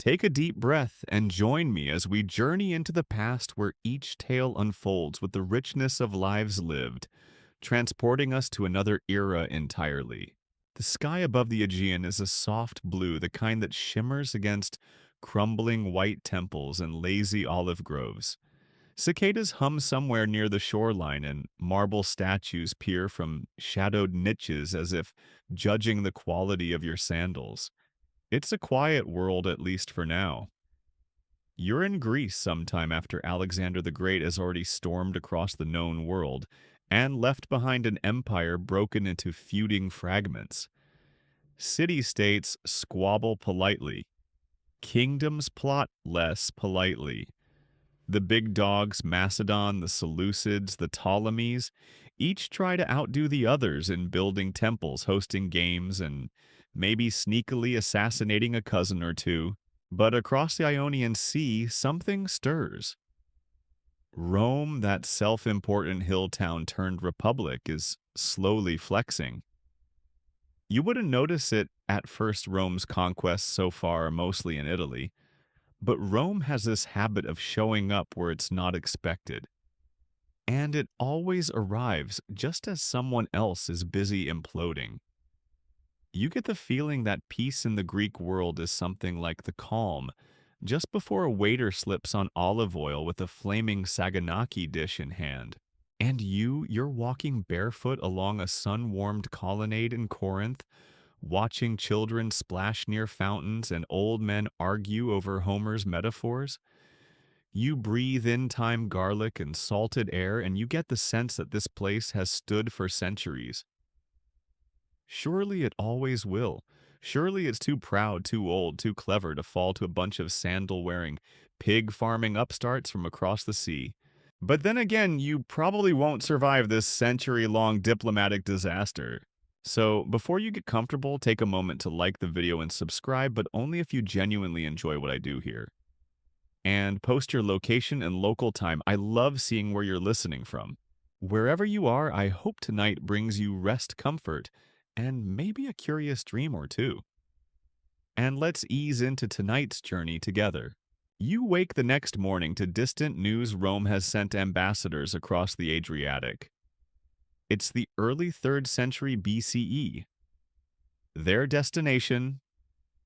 Take a deep breath and join me as we journey into the past where each tale unfolds with the richness of lives lived, transporting us to another era entirely. The sky above the Aegean is a soft blue, the kind that shimmers against crumbling white temples and lazy olive groves. Cicadas hum somewhere near the shoreline, and marble statues peer from shadowed niches as if judging the quality of your sandals. It's a quiet world, at least for now. You're in Greece sometime after Alexander the Great has already stormed across the known world and left behind an empire broken into feuding fragments. City-states squabble politely. Kingdoms plot less politely. The big dogs, Macedon, the Seleucids, the Ptolemies, each try to outdo the others in building temples, hosting games, and maybe sneakily assassinating a cousin or two. But across the Ionian Sea, something stirs. Rome, that self-important hill town turned republic, is slowly flexing. You wouldn't notice it at first. Rome's conquests so far are mostly in Italy, but Rome has this habit of showing up where it's not expected. And it always arrives just as someone else is busy imploding. You get the feeling that peace in the Greek world is something like the calm, just before a waiter slips on olive oil with a flaming saganaki dish in hand. And you're walking barefoot along a sun-warmed colonnade in Corinth, watching children splash near fountains and old men argue over Homer's metaphors. You breathe in thyme garlic and salted air, and you get the sense that this place has stood for centuries. Surely it always will. Surely it's too proud, too old, too clever to fall to a bunch of sandal-wearing, pig-farming upstarts from across the sea. But then again, you probably won't survive this century-long diplomatic disaster. So before you get comfortable, take a moment to like the video and subscribe, but only if you genuinely enjoy what I do here. And post your location and local time. I love seeing where you're listening from. Wherever you are, I hope tonight brings you rest, comfort, and maybe a curious dream or two. And let's ease into tonight's journey together. You wake the next morning to distant news Rome has sent ambassadors across the Adriatic. It's the early 3rd century BCE. Their destination,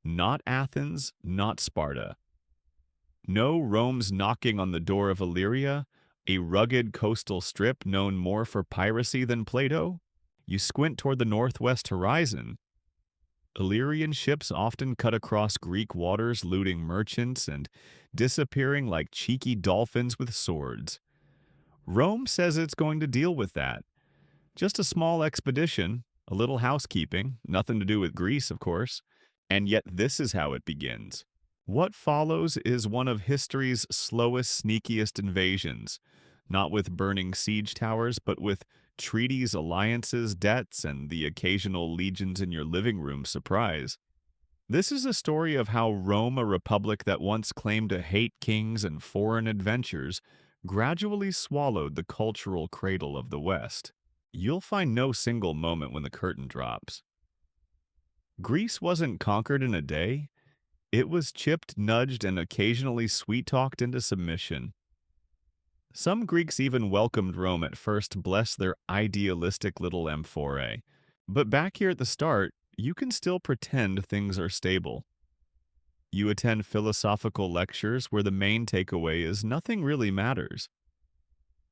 not Athens, not Sparta. No Rome's knocking on the door of Illyria, a rugged coastal strip known more for piracy than Plato. You squint toward the northwest horizon. Illyrian ships often cut across Greek waters, looting merchants and disappearing like cheeky dolphins with swords. Rome says it's going to deal with that. Just a small expedition, a little housekeeping, nothing to do with Greece, of course. And yet this is how it begins. What follows is one of history's slowest, sneakiest invasions, not with burning siege towers, but with treaties, alliances, debts, and the occasional legions in your living room surprise. This is a story of how Rome, a republic that once claimed to hate kings and foreign adventures, gradually swallowed the cultural cradle of the West. You'll find no single moment when the curtain drops. Greece wasn't conquered in a day. It was chipped, nudged, and occasionally sweet-talked into submission. Some Greeks even welcomed Rome at first, bless their idealistic little amphorae. But back here at the start, you can still pretend things are stable. You attend philosophical lectures where the main takeaway is nothing really matters.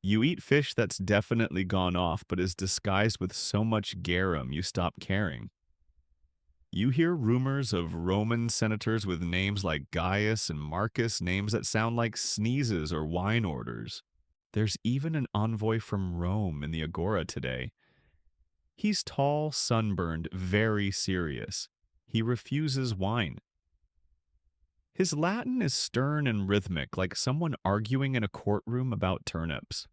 You eat fish that's definitely gone off but is disguised with so much garum you stop caring. You hear rumors of Roman senators with names like Gaius and Marcus, names that sound like sneezes or wine orders. There's even an envoy from Rome in the Agora today. He's tall, sunburned, very serious. He refuses wine. His Latin is stern and rhythmic, like someone arguing in a courtroom about turnips.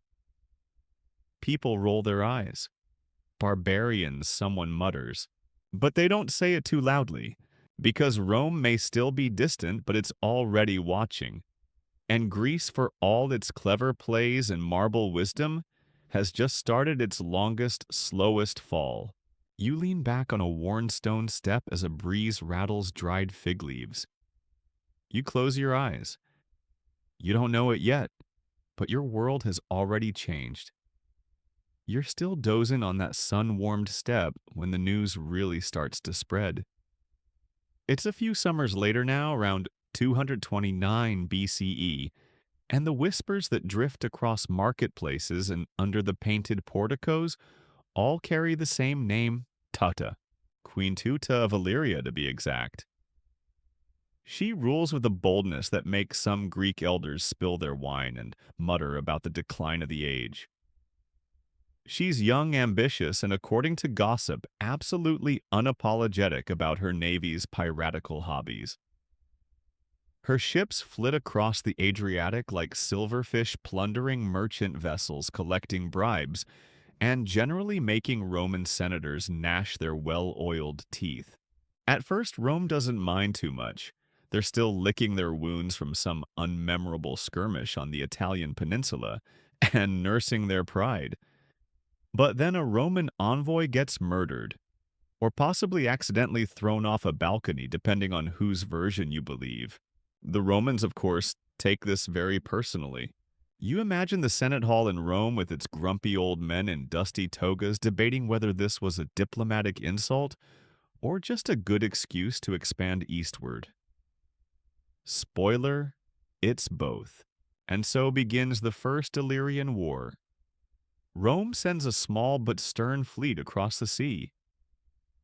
People roll their eyes. Barbarians, someone mutters. But they don't say it too loudly, because Rome may still be distant, but it's already watching. And Greece, for all its clever plays and marble wisdom, has just started its longest, slowest fall. You lean back on a worn stone step as a breeze rattles dried fig leaves. You close your eyes. You don't know it yet, but your world has already changed. You're still dozing on that sun-warmed step when the news really starts to spread. It's a few summers later now, around 229 BCE, and the whispers that drift across marketplaces and under the painted porticos all carry the same name, Tuta, Queen Tuta of Illyria to be exact. She rules with a boldness that makes some Greek elders spill their wine and mutter about the decline of the age. She's young, ambitious, and according to gossip, absolutely unapologetic about her navy's piratical hobbies. Her ships flit across the Adriatic like silverfish plundering merchant vessels collecting bribes and generally making Roman senators gnash their well-oiled teeth. At first, Rome doesn't mind too much. They're still licking their wounds from some unmemorable skirmish on the Italian peninsula and nursing their pride. But then a Roman envoy gets murdered, or possibly accidentally thrown off a balcony, depending on whose version you believe. The Romans, of course, take this very personally. You imagine the Senate Hall in Rome with its grumpy old men in dusty togas debating whether this was a diplomatic insult or just a good excuse to expand eastward. Spoiler, it's both. And so begins the First Illyrian War. Rome sends a small but stern fleet across the sea.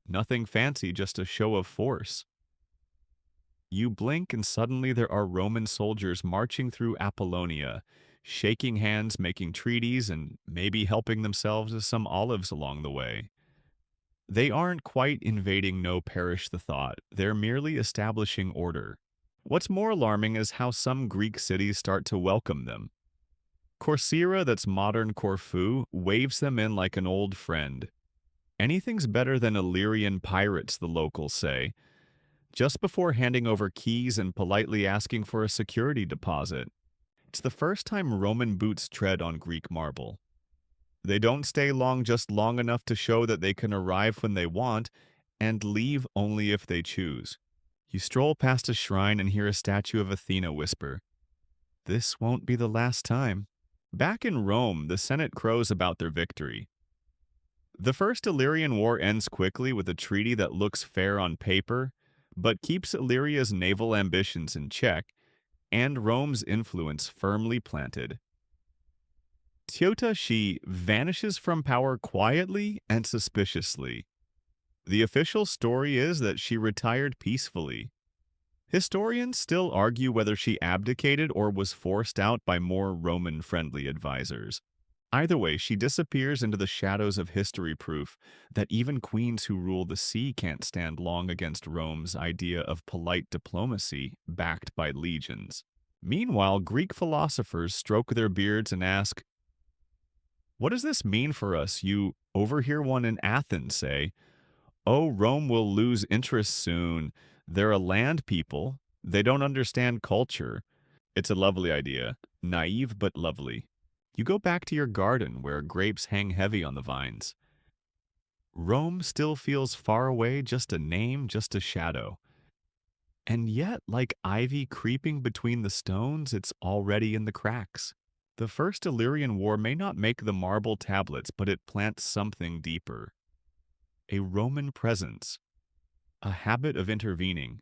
Nothing fancy, just a show of force. You blink and suddenly there are Roman soldiers marching through Apollonia, shaking hands, making treaties, and maybe helping themselves to some olives along the way. They aren't quite invading, no perish the thought. They're merely establishing order. What's more alarming is how some Greek cities start to welcome them. Corcyra, that's modern Corfu, waves them in like an old friend. Anything's better than Illyrian pirates, the locals say, just before handing over keys and politely asking for a security deposit. It's the first time Roman boots tread on Greek marble. They don't stay long, just long enough to show that they can arrive when they want and leave only if they choose. You stroll past a shrine and hear a statue of Athena whisper, "This won't be the last time." Back in Rome, the Senate crows about their victory. The First Illyrian War ends quickly with a treaty that looks fair on paper, but keeps Illyria's naval ambitions in check and Rome's influence firmly planted. Teuta, she vanishes from power quietly and suspiciously. The official story is that she retired peacefully. Historians still argue whether she abdicated or was forced out by more Roman-friendly advisors. Either way, she disappears into the shadows of history, proof that even queens who rule the sea can't stand long against Rome's idea of polite diplomacy backed by legions. Meanwhile, Greek philosophers stroke their beards and ask, "What does this mean for us?" You overhear one in Athens say, "Oh, Rome will lose interest soon. They're a land people. They don't understand culture." It's a lovely idea, naive but lovely. You go back to your garden where grapes hang heavy on the vines. Rome still feels far away, just a name, just a shadow. And yet, like ivy creeping between the stones, it's already in the cracks. The First Illyrian War may not make the marble tablets, but it plants something deeper. A Roman presence, a habit of intervening,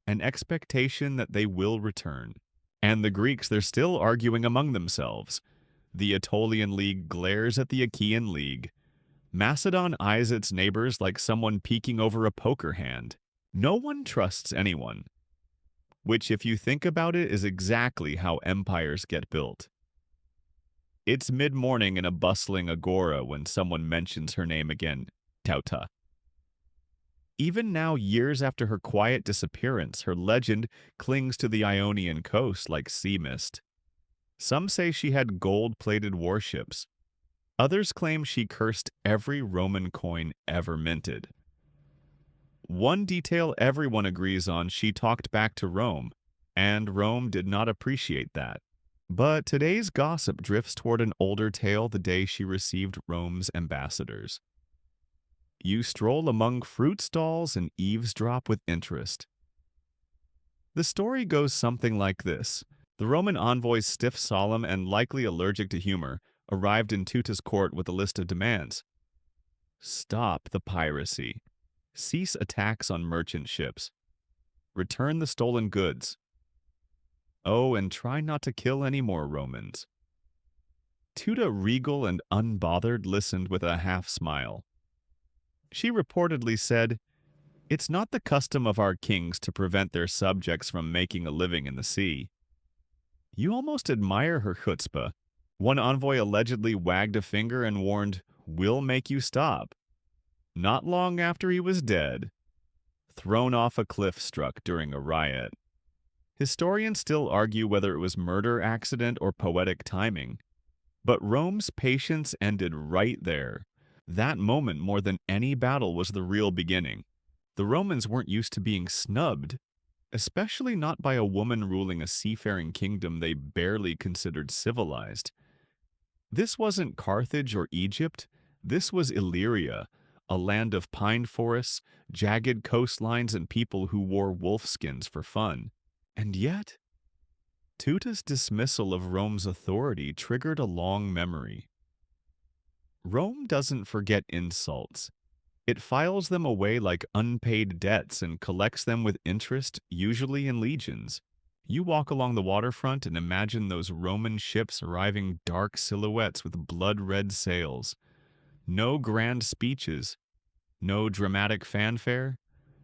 an expectation that they will return. And the Greeks, they're still arguing among themselves. The Aetolian League glares at the Achaean League. Macedon eyes its neighbors like someone peeking over a poker hand. No one trusts anyone. Which, if you think about it, is exactly how empires get built. It's mid-morning in a bustling agora when someone mentions her name again, Teuta. Even now, years after her quiet disappearance, her legend clings to the Ionian coast like sea mist. Some say she had gold-plated warships. Others claim she cursed every Roman coin ever minted. One detail everyone agrees on: she talked back to Rome, and Rome did not appreciate that. But today's gossip drifts toward an older tale, the day she received Rome's ambassadors. You stroll among fruit stalls and eavesdrop with interest. The story goes something like this. The Roman envoys, stiff, solemn, and likely allergic to humor, arrived in Tuta's court with a list of demands. Stop the piracy. Cease attacks on merchant ships. Return the stolen goods. Oh, and try not to kill any more Romans. Tuta, regal and unbothered, listened with a half smile. She reportedly said, "It's not the custom of our kings to prevent their subjects from making a living in the sea." You almost admire her chutzpah. One envoy allegedly wagged a finger and warned, "We'll make you stop." Not long after he was dead, thrown off a cliff struck during a riot. Historians still argue whether it was murder, accident, or poetic timing. But Rome's patience ended right there. That moment, more than any battle, was the real beginning. The Romans weren't used to being snubbed, especially not by a woman ruling a seafaring kingdom they barely considered civilized. This wasn't Carthage or Egypt. This was Illyria, a land of pine forests, jagged coastlines, and people who wore wolfskins for fun. And yet, Tuta's dismissal of Rome's authority triggered a long memory. Rome doesn't forget insults. It files them away like unpaid debts and collects them with interest, usually in legions. You walk along the waterfront and imagine those Roman ships arriving, dark silhouettes with blood-red sails. No grand speeches, no dramatic fanfare,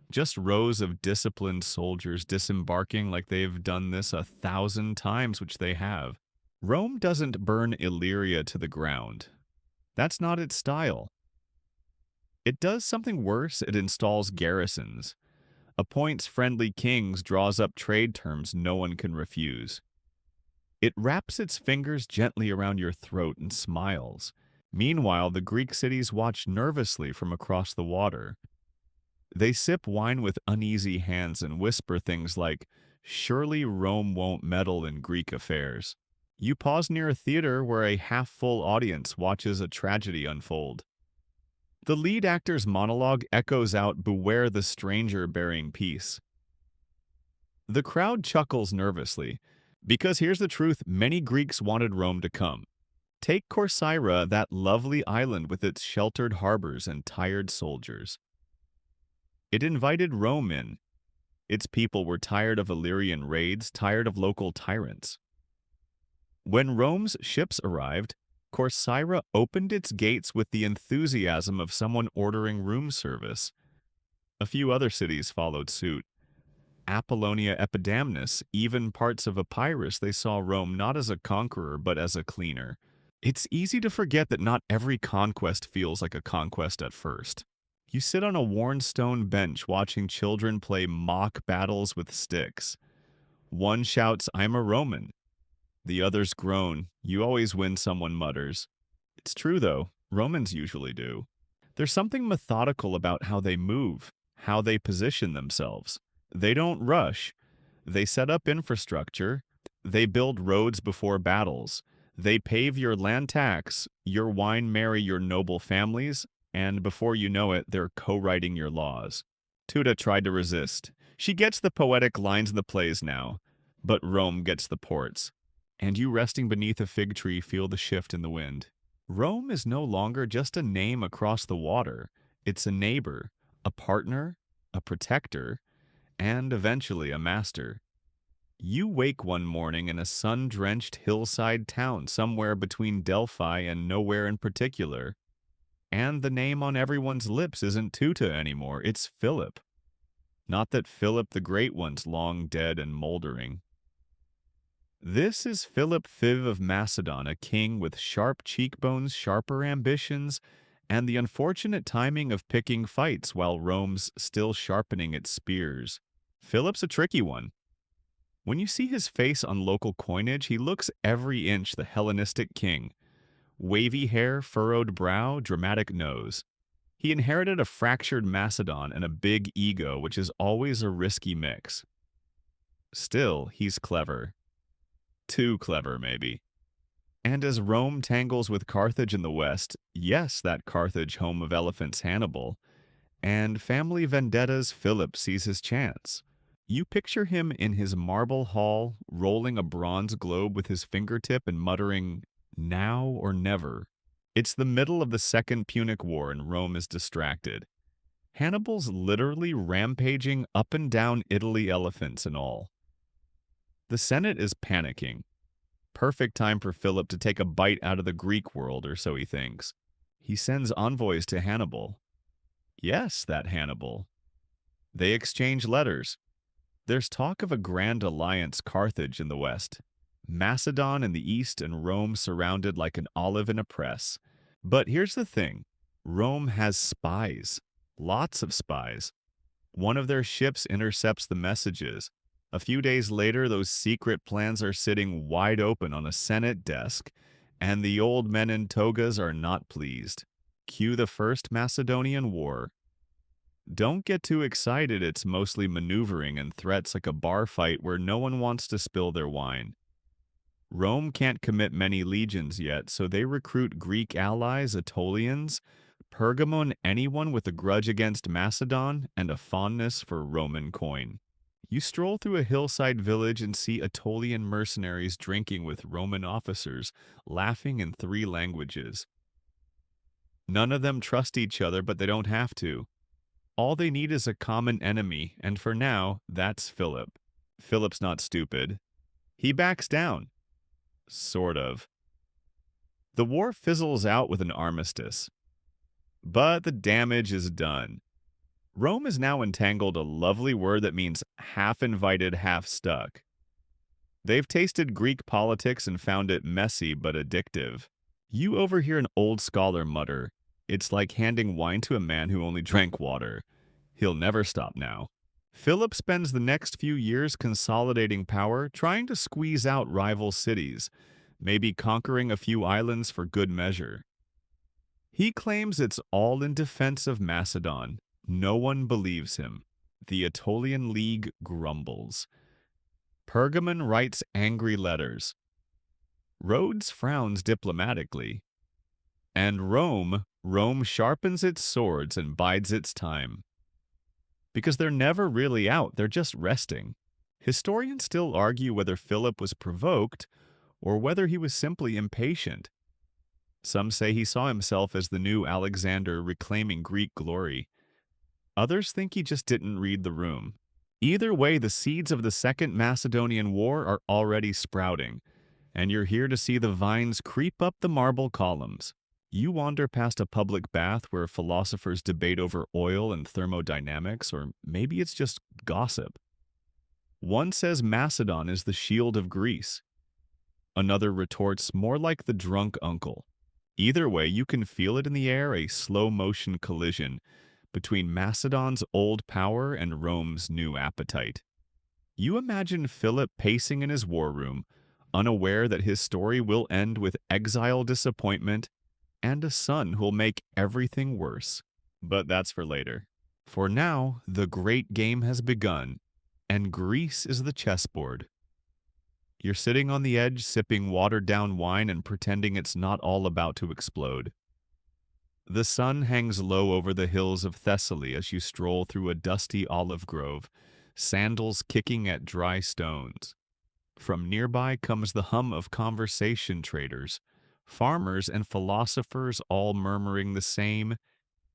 just rows of disciplined soldiers disembarking like they've done this 1,000 times, which they have. Rome doesn't burn Illyria to the ground. That's not its style. It does something worse. It installs garrisons, appoints friendly kings, draws up trade terms no one can refuse. It wraps its fingers gently around your throat and smiles. Meanwhile, the Greek cities watch nervously from across the water. They sip wine with uneasy hands and whisper things like, "Surely Rome won't meddle in Greek affairs." You pause near a theater where a half-full audience watches a tragedy unfold. The lead actor's monologue echoes out, "Beware the stranger bearing peace." The crowd chuckles nervously, because here's the truth: many Greeks wanted Rome to come. Take Corcyra, that lovely island with its sheltered harbors and tired soldiers. It invited Rome in. Its people were tired of Illyrian raids, tired of local tyrants. When Rome's ships arrived, Corcyra opened its gates with the enthusiasm of someone ordering room service. A few other cities followed suit. Apollonia Epidamnus, even parts of Epirus, they saw Rome not as a conqueror but as a cleaner. It's easy to forget that not every conquest feels like a conquest at first. You sit on a worn stone bench watching children play mock battles with sticks. One shouts, "I'm a Roman." The others groan. "You always win," someone mutters. It's true, though. Romans usually do. There's something methodical about how they move, how they position themselves. They don't rush. They set up infrastructure. They build roads before battles. They pave your land tax, your wine marry your noble families, and before you know it, they're co-writing your laws. Tuta tried to resist. She gets the poetic lines in the plays now, but Rome gets the ports. And you resting beneath a fig tree feel the shift in the wind. Rome is no longer just a name across the water. It's a neighbor, a partner, a protector, and eventually a master. You wake one morning in a sun-drenched hillside town somewhere between Delphi and nowhere in particular. And the name on everyone's lips isn't Tuta anymore, it's Philip. Not that Philip the Great one's long dead and moldering. This is Philip V of Macedon, a king with sharp cheekbones, sharper ambitions, and the unfortunate timing of picking fights while Rome's still sharpening its spears. Philip's a tricky one. When you see his face on local coinage, he looks every inch the Hellenistic king. Wavy hair, furrowed brow, dramatic nose. He inherited a fractured Macedon and a big ego, which is always a risky mix. Still, he's clever. Too clever, maybe. And as Rome tangles with Carthage in the west, yes, that Carthage home of elephants Hannibal, and family vendettas, Philip sees his chance. You picture him in his marble hall, rolling a bronze globe with his fingertip and muttering, "Now or never." It's the middle of the Second Punic War and Rome is distracted. Hannibal's literally rampaging up and down Italy, elephants and all. The Senate is panicking. Perfect time for Philip to take a bite out of the Greek world, or so he thinks. He sends envoys to Hannibal. Yes, that Hannibal. They exchange letters. There's talk of a grand alliance, Carthage in the west, Macedon in the east, and Rome surrounded like an olive in a press. But here's the thing. Rome has spies. Lots of spies. One of their ships intercepts the messages. A few days later, those secret plans are sitting wide open on a Senate desk, and the old men in togas are not pleased. Cue the First Macedonian War. Don't get too excited, it's mostly maneuvering and threats like a bar fight where no one wants to spill their wine. Rome can't commit many legions yet, so they recruit Greek allies, Aetolians, Pergamon, anyone with a grudge against Macedon and a fondness for Roman coin. You stroll through a hillside village and see Aetolian mercenaries drinking with Roman officers, laughing in three languages. None of them trust each other, but they don't have to. All they need is a common enemy, and for now, that's Philip. Philip's not stupid. He backs down. Sort of. The war fizzles out with an armistice. But the damage is done. Rome has now entangled, a lovely word that means half invited, half stuck. They've tasted Greek politics and found it messy but addictive. You overhear an old scholar mutter, "It's like handing wine to a man who only drank water. He'll never stop now." Philip spends the next few years consolidating power, trying to squeeze out rival cities, maybe conquering a few islands for good measure. He claims it's all in defense of Macedon. No one believes him. The Aetolian League grumbles. Pergamon writes angry letters. Rhodes frowns diplomatically. And Rome sharpens its swords and bides its time. Because they're never really out, they're just resting. Historians still argue whether Philip was provoked or whether he was simply impatient. Some say he saw himself as the new Alexander reclaiming Greek glory. Others think he just didn't read the room. Either way, the seeds of the Second Macedonian War are already sprouting, and you're here to see the vines creep up the marble columns. You wander past a public bath where philosophers debate over oil and thermodynamics, or maybe it's just gossip. One says Macedon is the shield of Greece. Another retorts, more like the drunk uncle. Either way, you can feel it in the air, a slow-motion collision between Macedon's old power and Rome's new appetite. You imagine Philip pacing in his war room, unaware that his story will end with exile, disappointment, and a son who'll make everything worse. But that's for later. For now, the great game has begun, and Greece is the chessboard. You're sitting on the edge, sipping watered-down wine and pretending it's not all about to explode. The sun hangs low over the hills of Thessaly as you stroll through a dusty olive grove, sandals kicking at dry stones. From nearby comes the hum of conversation traders, farmers and philosophers all murmuring the same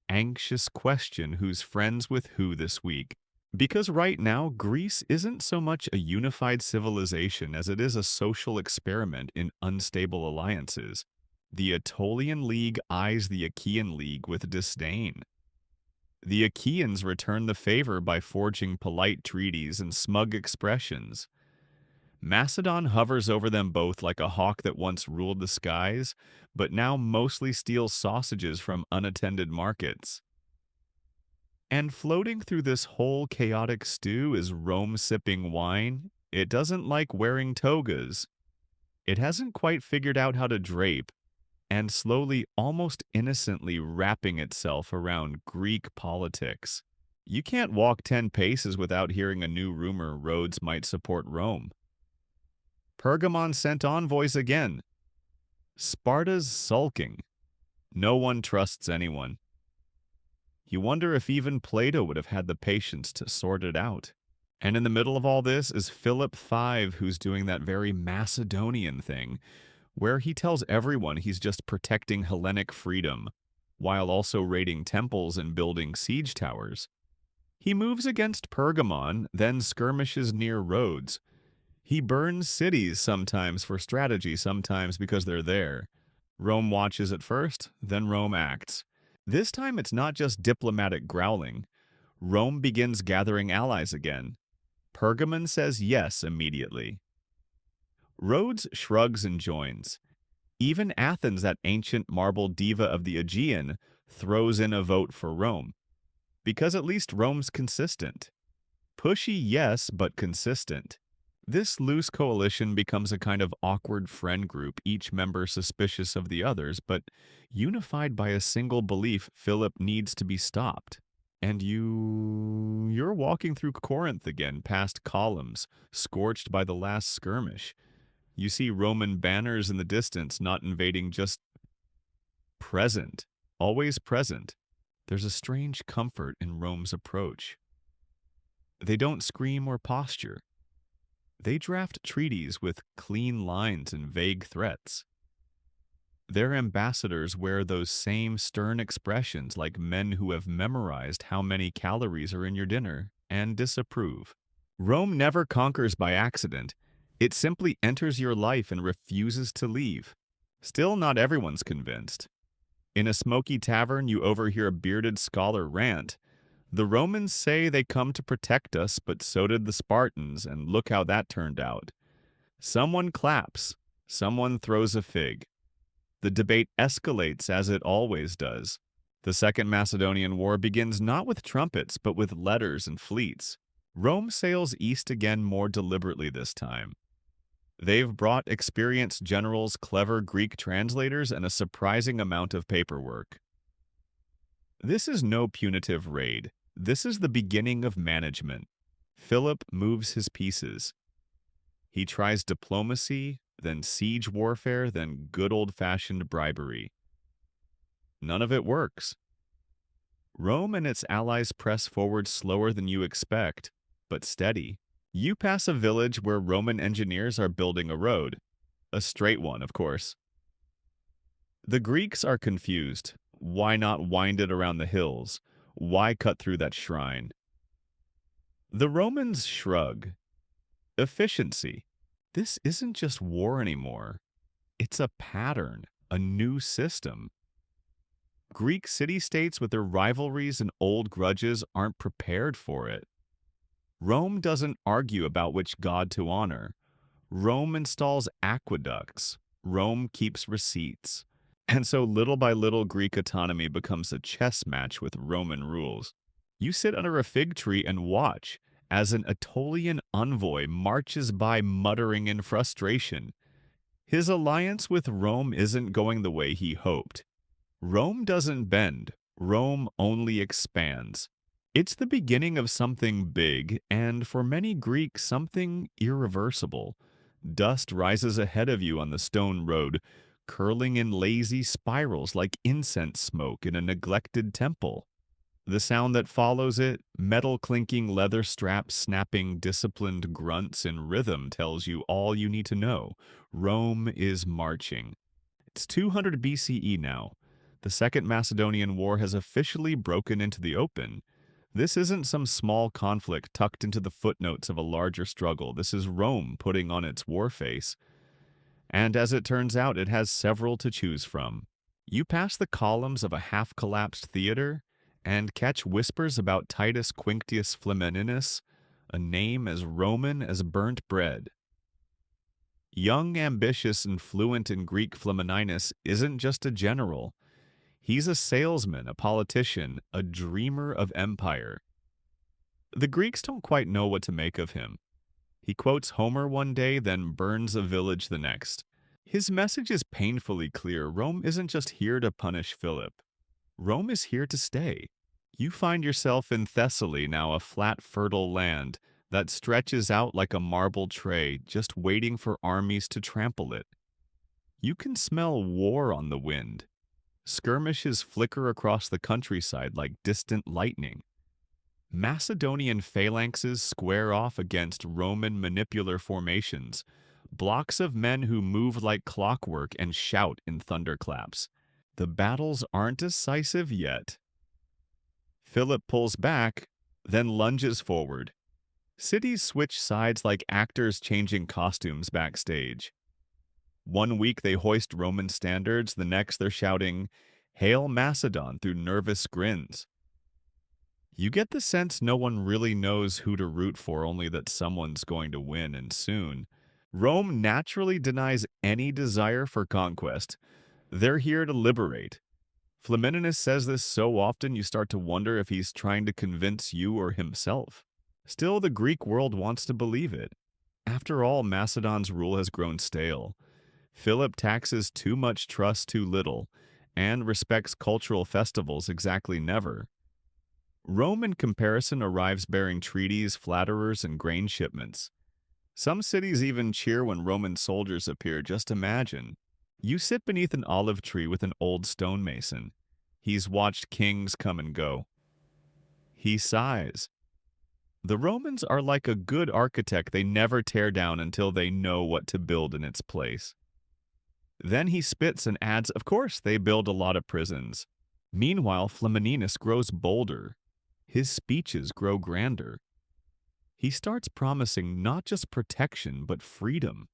anxious question, who's friends with who this week. Because right now, Greece isn't so much a unified civilization as it is a social experiment in unstable alliances. The Aetolian League eyes the Achaean League with disdain. The Achaeans return the favor by forging polite treaties and smug expressions. Macedon hovers over them both like a hawk that once ruled the skies, but now mostly steals sausages from unattended markets. And floating through this whole chaotic stew is Rome sipping wine. It doesn't like wearing togas. It hasn't quite figured out how to drape, and slowly, almost innocently wrapping itself around Greek politics. You can't walk 10 paces without hearing a new rumor Rhodes might support Rome. Pergamon sent envoys again. Sparta's sulking. No one trusts anyone. You wonder if even Plato would have had the patience to sort it out. And in the middle of all this is Philip V, who's doing that very Macedonian thing, where he tells everyone he's just protecting Hellenic freedom, while also raiding temples and building siege towers. He moves against Pergamon, then skirmishes near Rhodes. He burns cities sometimes for strategy, sometimes because they're there. Rome watches at first, then Rome acts. This time it's not just diplomatic growling. Rome begins gathering allies again. Pergamon says yes immediately. Rhodes shrugs and joins. Even Athens, that ancient marble diva of the Aegean, throws in a vote for Rome. Because at least Rome's consistent. Pushy, yes, but consistent. This loose coalition becomes a kind of awkward friend group, each member suspicious of the others, but unified by a single belief: Philip needs to be stopped. And you're walking through Corinth again, past columns, scorched by the last skirmish. You see Roman banners in the distance, not invading, just present, always present. There's a strange comfort in Rome's approach. They don't scream or posture. They draft treaties with clean lines and vague threats. Their ambassadors wear those same stern expressions, like men who have memorized how many calories are in your dinner and disapprove. Rome never conquers by accident. It simply enters your life and refuses to leave. Still, not everyone's convinced. In a smoky tavern, you overhear a bearded scholar rant. The Romans say they come to protect us, but so did the Spartans, and look how that turned out. Someone claps. Someone throws a fig. The debate escalates as it always does. The Second Macedonian War begins not with trumpets, but with letters and fleets. Rome sails east again more deliberately this time. They've brought experienced generals, clever Greek translators, and a surprising amount of paperwork. This is no punitive raid. This is the beginning of management. Philip moves his pieces. He tries diplomacy, then siege warfare, then good old-fashioned bribery. None of it works. Rome and its allies press forward slower than you expect, but steady. You pass a village where Roman engineers are building a road. A straight one, of course. The Greeks are confused. Why not wind it around the hills? Why cut through that shrine? The Romans shrug. Efficiency. This isn't just war anymore. It's a pattern, a new system. Greek city-states with their rivalries and old grudges aren't prepared for it. Rome doesn't argue about which god to honor. Rome installs aqueducts. Rome keeps receipts. And so little by little, Greek autonomy becomes a chess match with Roman rules. You sit under a fig tree and watch as an Aetolian envoy marches by muttering in frustration. His alliance with Rome isn't going the way he hoped. Rome doesn't bend. Rome only expands. It's the beginning of something big, and for many Greeks, something irreversible. Dust rises ahead of you on the stone road, curling in lazy spirals like incense smoke in a neglected temple. The sound that follows it, metal clinking, leather straps snapping, disciplined grunts in rhythm, tells you all you need to know. Rome is marching. It's 200 BCE now. The Second Macedonian War has officially broken into the open. This isn't some small conflict tucked into the footnotes of a larger struggle. This is Rome putting on its war face. And as it turns out, it has several to choose from. You pass the columns of a half-collapsed theater and catch whispers about Titus Quinctius Flamininus, a name as Roman as burnt bread. Young, ambitious, and fluent in Greek, Flamininus isn't just a general. He's a salesman, a politician, a dreamer of empire. The Greeks don't quite know what to make of him. He quotes Homer one day, then burns a village the next. His message is painfully clear. Rome isn't just here to punish Philip. Rome is here to stay. You find yourself in Thessaly, now a flat, fertile land that stretches out like a marble tray, just waiting for armies to trample it. You can smell war on the wind. Skirmishes flicker across the countryside like distant lightning. Macedonian phalanxes square off against Roman manipular formations, blocks of men who move like clockwork and shout in thunderclaps. The battles aren't decisive yet. Philip pulls back, then lunges forward. Cities switch sides like actors changing costumes backstage. One week they hoist Roman standards, the next they're shouting, "Hail Macedon" through nervous grins. You get the sense no one really knows who to root for, only that someone's going to win, and soon. Rome naturally denies any desire for conquest. They're here to liberate. Flamininus says this so often you start to wonder if he's trying to convince you or himself. Still, the Greek world wants to believe it. After all, Macedon's rule has grown stale. Philip taxes too much trust too little, and respects cultural festivals exactly never. Rome, in comparison, arrives bearing treaties, flatterers, and grain shipments. Some cities even cheer when Roman soldiers appear. Just imagine. You sit beneath an olive tree with an old stonemason. He's watched kings come and go. He sighs. The Romans are like a good architect they never tear down until they know what to build in its place. Then he spits and adds, of course, they build a lot of prisons. Meanwhile, Flamininus grows bolder. His speeches grow grander. He starts promising not just protection, but freedom.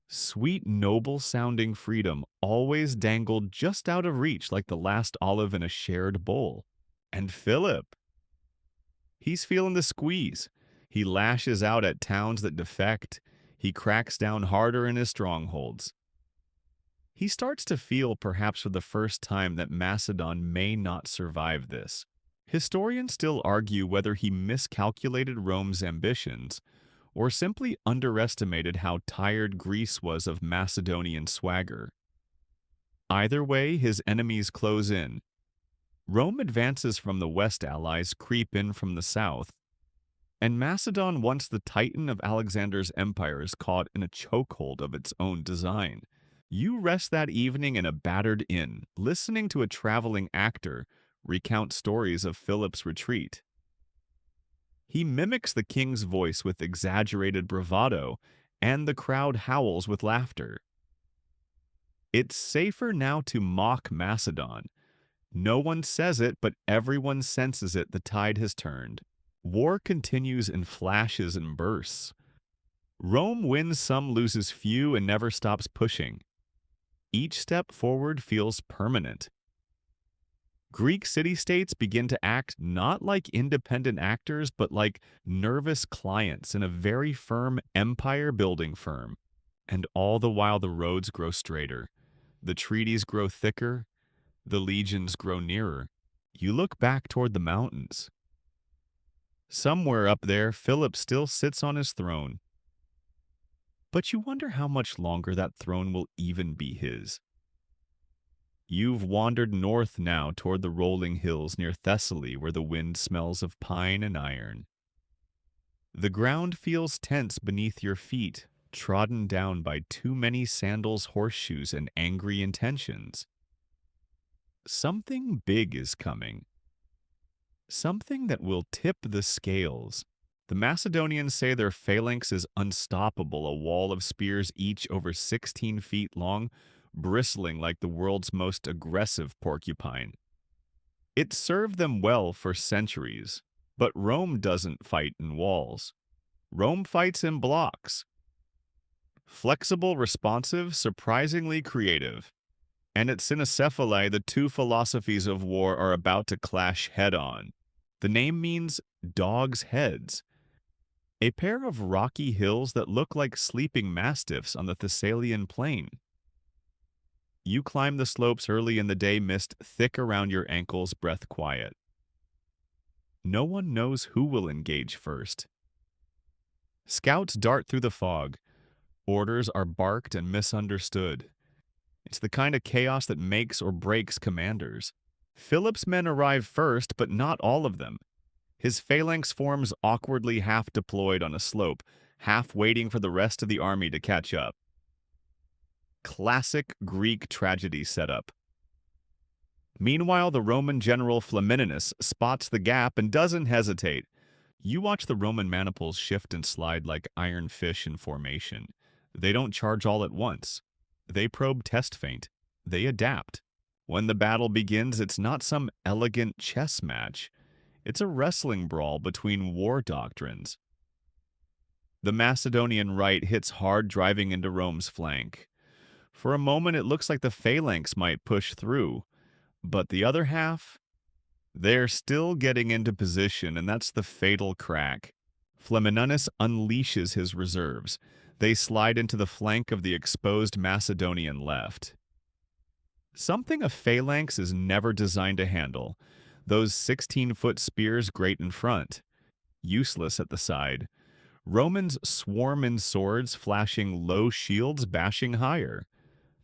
Sweet, noble-sounding freedom, always dangled just out of reach like the last olive in a shared bowl. And Philip, he's feeling the squeeze. He lashes out at towns that defect. He cracks down harder in his strongholds. He starts to feel, perhaps for the first time, that Macedon may not survive this. Historians still argue whether he miscalculated Rome's ambitions or simply underestimated how tired Greece was of Macedonian swagger. Either way, his enemies close in. Rome advances from the west, allies creep in from the south, and Macedon, once the titan of Alexander's empire, is caught in a chokehold of its own design. You rest that evening in a battered inn, listening to a traveling actor recount stories of Philip's retreat. He mimics the king's voice with exaggerated bravado, and the crowd howls with laughter. It's safer now to mock Macedon. No one says it, but everyone senses it. The tide has turned. War continues in flashes and bursts. Rome wins some, loses few, and never stops pushing. Each step forward feels permanent. Greek city-states begin to act not like independent actors, but like nervous clients in a very firm empire-building firm. And all the while the roads grow straighter, the treaties grow thicker, the legions grow nearer. You look back toward the mountains. Somewhere up there, Philip still sits on his throne. But you wonder how much longer that throne will even be his. You've wandered north now toward the rolling hills near Thessaly, where the wind smells of pine and iron. The ground feels tense beneath your feet, trodden down by too many sandals, horseshoes, and angry intentions. Something big is coming. Something that will tip the scales. The Macedonians say their phalanx is unstoppable, a wall of spears each over 16 feet long, bristling like the world's most aggressive porcupine. It served them well for centuries, but Rome doesn't fight in walls. Rome fights in blocks. Flexible, responsive, surprisingly creative. And at Cynocephalae, the two philosophies of war are about to clash head-on. The name means dogs' heads. A pair of rocky hills that look like sleeping mastiffs on the Thessalian plain. You climb the slopes early in the day, mist thick around your ankles, breath quiet. No one knows who will engage first. Scouts dart through the fog. Orders are barked and misunderstood. It's the kind of chaos that makes or breaks commanders. Philip's men arrive first, but not all of them. His phalanx forms awkwardly half deployed on a slope, half waiting for the rest of the army to catch up. Classic Greek tragedy setup. Meanwhile, the Roman general Flamininus spots the gap and doesn't hesitate. You watch the Roman maniples shift and slide like iron fish in formation. They don't charge all at once. They probe test feint. They adapt. When the battle begins, it's not some elegant chess match. It's a wrestling brawl between war doctrines. The Macedonian right hits hard, driving into Rome's flank. For a moment, it looks like the phalanx might push through, but the other half, they're still getting into position, and that's the fatal crack. Flamininus unleashes his reserves. They slide into the flank of the exposed Macedonian left. Something a phalanx is never designed to handle. Those 16-foot spears grate in front, useless at the side. Romans swarm in swords, flashing low shields, bashing higher.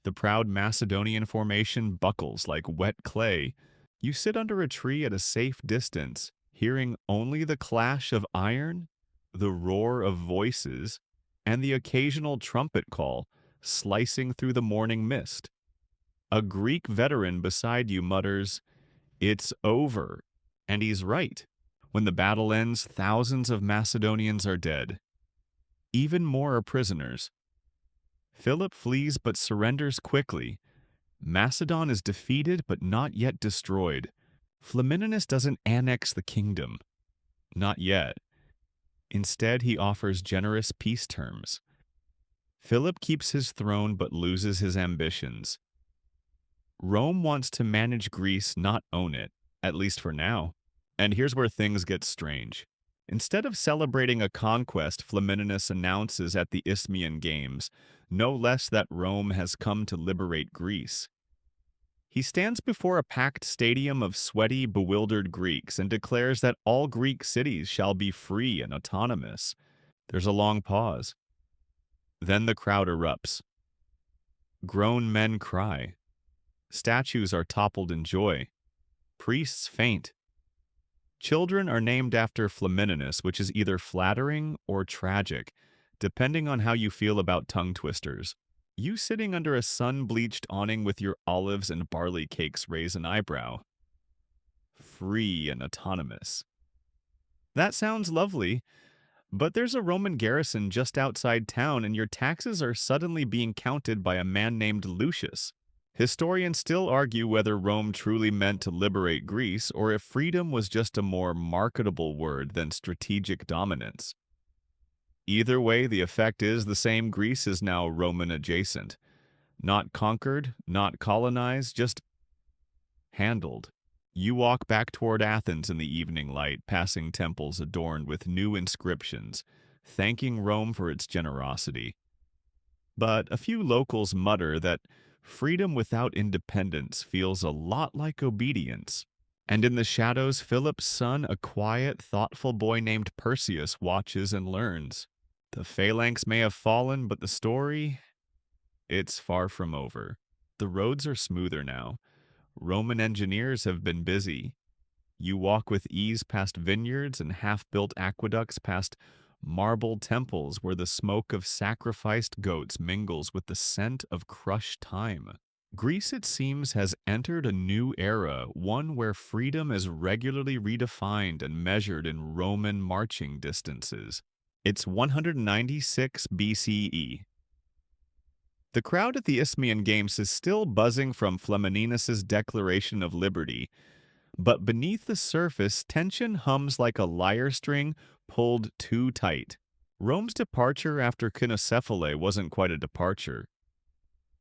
The proud Macedonian formation buckles like wet clay. You sit under a tree at a safe distance, hearing only the clash of iron, the roar of voices, and the occasional trumpet call slicing through the morning mist. A Greek veteran beside you mutters, "It's over." And he's right. When the battle ends, thousands of Macedonians are dead. Even more are prisoners. Philip flees but surrenders quickly. Macedon is defeated but not yet destroyed. Flamininus doesn't annex the kingdom. Not yet. Instead, he offers generous peace terms. Philip keeps his throne but loses his ambitions. Rome wants to manage Greece, not own it, at least for now. And here's where things get strange. Instead of celebrating a conquest, Flamininus announces at the Isthmian Games, no less that Rome has come to liberate Greece. He stands before a packed stadium of sweaty, bewildered Greeks and declares that all Greek cities shall be free and autonomous. There's a long pause. Then the crowd erupts. Grown men cry. Statues are toppled in joy. Priests faint. Children are named after Flamininus, which is either flattering or tragic, depending on how you feel about tongue twisters. You sitting under a sun-bleached awning with your olives and barley cakes raise an eyebrow. Free and autonomous. That sounds lovely, but there's a Roman garrison just outside town and your taxes are suddenly being counted by a man named Lucius. Historians still argue whether Rome truly meant to liberate Greece or if freedom was just a more marketable word than strategic dominance. Either way, the effect is the same. Greece is now Roman adjacent. Not conquered, not colonized, just handled. You walk back toward Athens in the evening light, passing temples adorned with new inscriptions, thanking Rome for its generosity. But a few locals mutter that freedom without independence feels a lot like obedience. And in the shadows, Philip's son, a quiet, thoughtful boy named Perseus, watches and learns. The phalanx may have fallen, but the story, it's far from over. The roads are smoother now. Roman engineers have been busy. You walk with ease past vineyards and half-built aqueducts, past marble temples where the smoke of sacrificed goats mingles with the scent of crushed thyme. Greece, it seems, has entered a new era, one where freedom is regularly redefined and measured in Roman marching distances. It's 196 BCE. The crowd at the Isthmian Games is still buzzing from Flamininus's Declaration of Liberty, but beneath the surface, tension hums like a lyre string pulled too tight. Rome's departure after Cynocephalae wasn't quite a departure.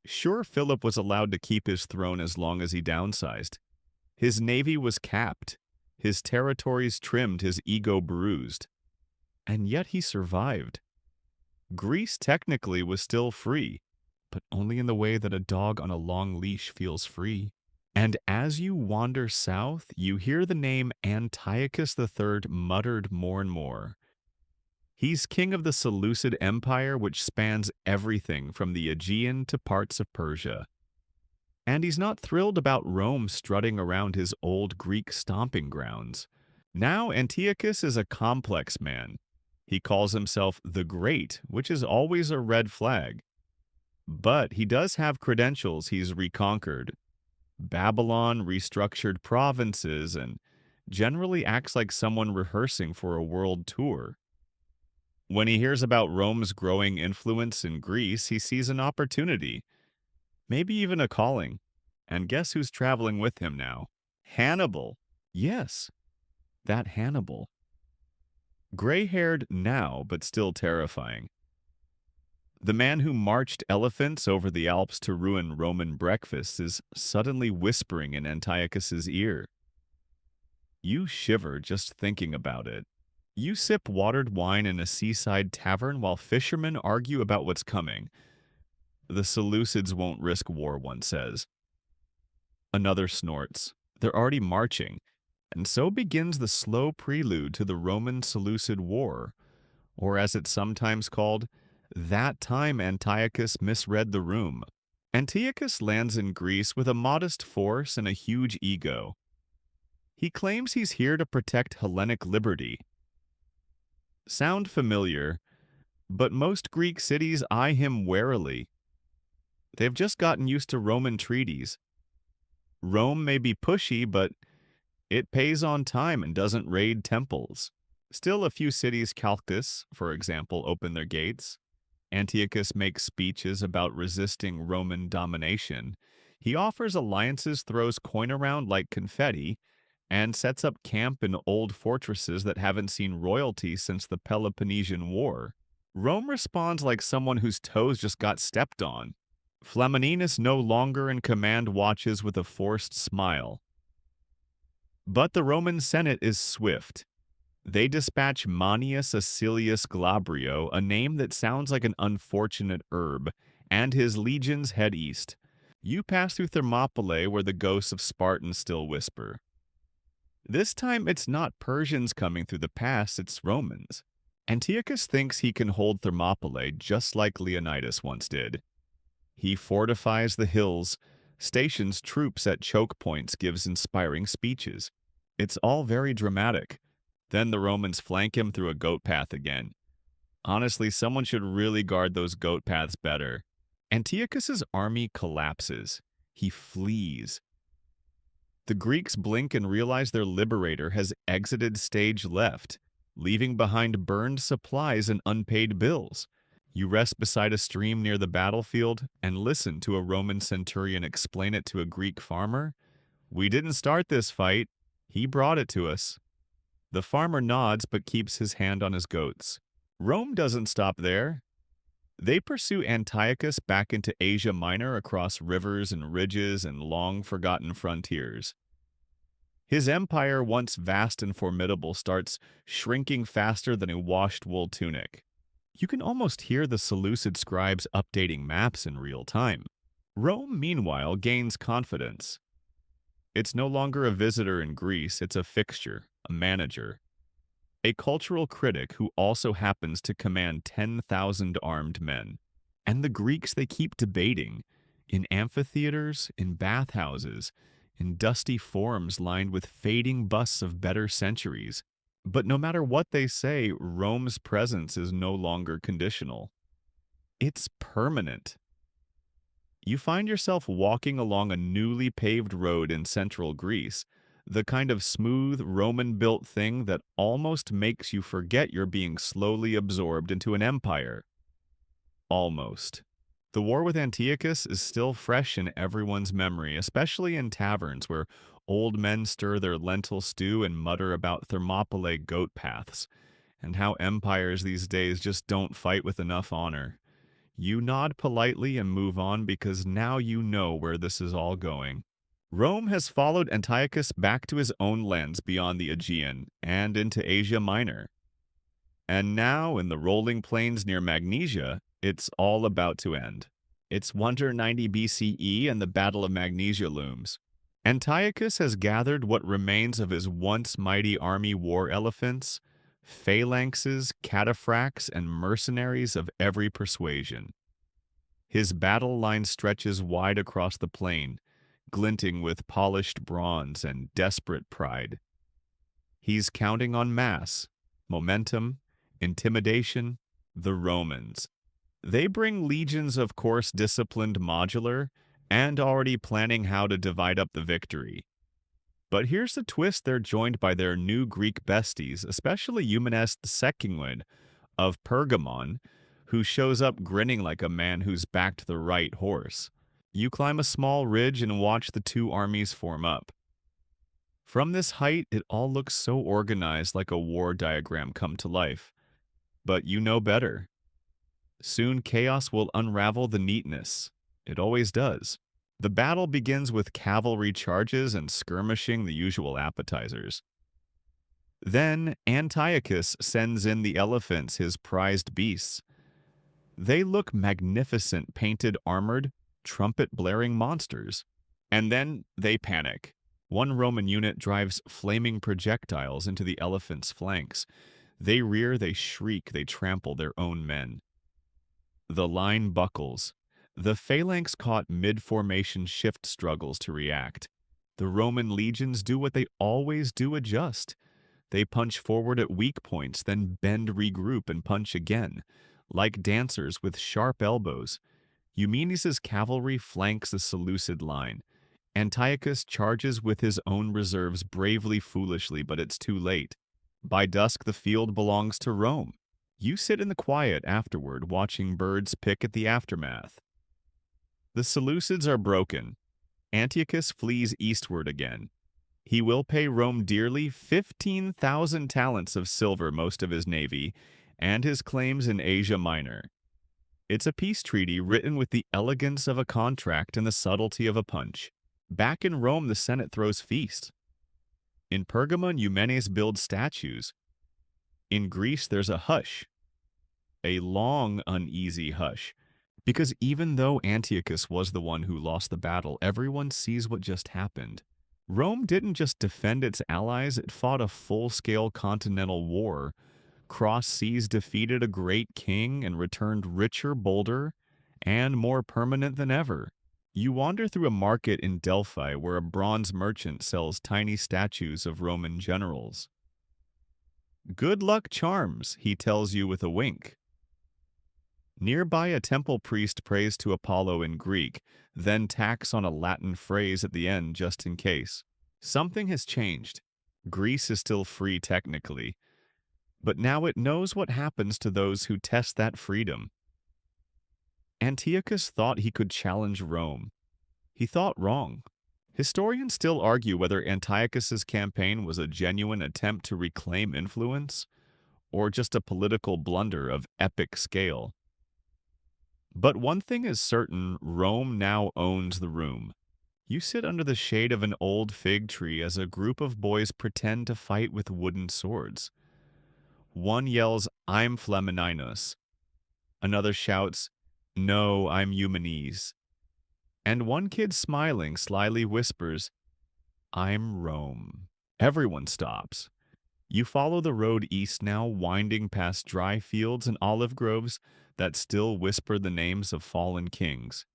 Sure, Philip was allowed to keep his throne as long as he downsized. His navy was capped, his territories trimmed, his ego bruised. And yet he survived. Greece technically was still free, but only in the way that a dog on a long leash feels free. And as you wander south, you hear the name Antiochus III muttered more and more. He's king of the Seleucid Empire, which spans everything from the Aegean to parts of Persia. And he's not thrilled about Rome strutting around his old Greek stomping grounds. Now Antiochus is a complex man. He calls himself the Great, which is always a red flag. But he does have credentials he's reconquered. Babylon restructured provinces and generally acts like someone rehearsing for a world tour. When he hears about Rome's growing influence in Greece, he sees an opportunity, maybe even a calling. And guess who's traveling with him now? Hannibal. Yes, that Hannibal. Gray haired now, but still terrifying. The man who marched elephants over the Alps to ruin Roman breakfasts is suddenly whispering in Antiochus's ear. You shiver just thinking about it. You sip watered wine in a seaside tavern while fishermen argue about what's coming. The Seleucids won't risk war, one says. Another snorts. They're already marching. And so begins the slow prelude to the Roman-Seleucid War, or as it's sometimes called, that time Antiochus misread the room. Antiochus lands in Greece with a modest force and a huge ego. He claims he's here to protect Hellenic liberty. Sound familiar, but most Greek cities eye him warily. They've just gotten used to Roman treaties. Rome may be pushy, but it pays on time and doesn't raid temples. Still, a few cities, Chalcis, for example, open their gates. Antiochus makes speeches about resisting Roman domination. He offers alliances, throws coin around like confetti, and sets up camp in old fortresses that haven't seen royalty since the Peloponnesian War. Rome responds like someone whose toes just got stepped on. Flamininus no longer in command watches with a forced smile. But the Roman Senate is swift. They dispatch Manius Acilius Glabrio, a name that sounds like an unfortunate herb, and his legions head east. You pass through Thermopylae where the ghosts of Spartans still whisper. This time it's not Persians coming through the pass, it's Romans. Antiochus thinks he can hold Thermopylae just like Leonidas once did. He fortifies the hills, stations troops at choke points, gives inspiring speeches. It's all very dramatic. Then the Romans flank him through a goat path again. Honestly, someone should really guard those goat paths better. Antiochus's army collapses. He flees. The Greeks blink and realize their liberator has exited stage left, leaving behind burned supplies and unpaid bills. You rest beside a stream near the battlefield and listen to a Roman centurion explain it to a Greek farmer. We didn't start this fight. He brought it to us. The farmer nods but keeps his hand on his goats. Rome doesn't stop there. They pursue Antiochus back into Asia Minor across rivers and ridges and long-forgotten frontiers. His empire, once vast and formidable, starts shrinking faster than a washed wool tunic. You can almost hear the Seleucid scribes updating maps in real time. Rome, meanwhile, gains confidence. It's no longer a visitor in Greece, it's a fixture, a manager, a cultural critic who also happens to command 10,000 armed men. And the Greeks they keep debating, in amphitheaters, in bathhouses, in dusty forums lined with fading busts of better centuries. But no matter what they say, Rome's presence is no longer conditional. It's permanent. You find yourself walking along a newly paved road in central Greece, the kind of smooth, Roman-built thing that almost makes you forget you're being slowly absorbed into an empire. Almost. The war with Antiochus is still fresh in everyone's memory, especially in taverns where old men stir their lentil stew and mutter about Thermopylae goat paths, and how empires these days just don't fight with enough honor. You nod politely and move on because now you know where this is all going. Rome has followed Antiochus back to his own lands beyond the Aegean and into Asia Minor. And now, in the rolling plains near Magnesia, it's all about to end. It's 190 BCE and the Battle of Magnesia looms. Antiochus has gathered what remains of his once mighty army war elephants, phalanxes, cataphracts, and mercenaries of every persuasion. His battle line stretches wide across the plain, glinting with polished bronze and desperate pride. He's counting on mass, momentum, intimidation, the Romans. They bring legions of course disciplined modular, and already planning how to divide up the victory. But here's the twist: they're joined by their new Greek besties, especially Eumenes II of Pergamon, who shows up grinning like a man who's backed the right horse. You climb a small ridge and watch the two armies form up. From this height, it all looks so organized, like a war diagram come to life. But you know better. Soon chaos will unravel the neatness. It always does. The battle begins with cavalry charges and skirmishing, the usual appetizers. Then Antiochus sends in the elephants, his prized beasts. They look magnificent, painted, armored, trumpet-blaring monsters. And then they panic. One Roman unit drives flaming projectiles into the elephants' flanks. They rear, they shriek, they trample their own men. The line buckles. The phalanx caught mid-formation shift struggles to react. The Roman legions do what they always do: adjust. They punch forward at weak points, then bend, regroup, and punch again. Like dancers with sharp elbows, Eumenes' cavalry flanks the Seleucid line. Antiochus charges with his own reserves bravely, foolishly, but it's too late. By dusk, the field belongs to Rome. You sit in the quiet afterward, watching birds pick at the aftermath. The Seleucids are broken. Antiochus flees eastward again. He will pay Rome dearly 15,000 talents of silver, most of his navy, and his claims in Asia Minor. It's a peace treaty written with the elegance of a contract and the subtlety of a punch. Back in Rome, the Senate throws feast. In Pergamon, Eumenes builds statues. In Greece, there's a hush. A long, uneasy hush. Because even though Antiochus was the one who lost the battle, everyone sees what just happened. Rome didn't just defend its allies, it fought a full-scale continental war, crossed seas, defeated a great king, and returned richer, bolder, and more permanent than ever. You wander through a market in Delphi where a bronze merchant sells tiny statues of Roman generals. "Good luck charms," he tells you with a wink. Nearby, a temple priest prays to Apollo in Greek, then tacks on a Latin phrase at the end just in case. Something has changed. Greece is still free technically, but now it knows what happens to those who test that freedom. Antiochus thought he could challenge Rome. He thought wrong. Historians still argue whether Antiochus's campaign was a genuine attempt to reclaim influence, or just a political blunder of epic scale. But one thing is certain: Rome now owns the room. You sit under the shade of an old fig tree as a group of boys pretend to fight with wooden swords. One yells, "I'm Flamininus." Another shouts, "No, I'm Eumenes." And one kid, smiling, slyly whispers, "I'm Rome." Everyone stops. You follow the road east now, winding past dry fields and olive groves that still whisper the names of fallen kings.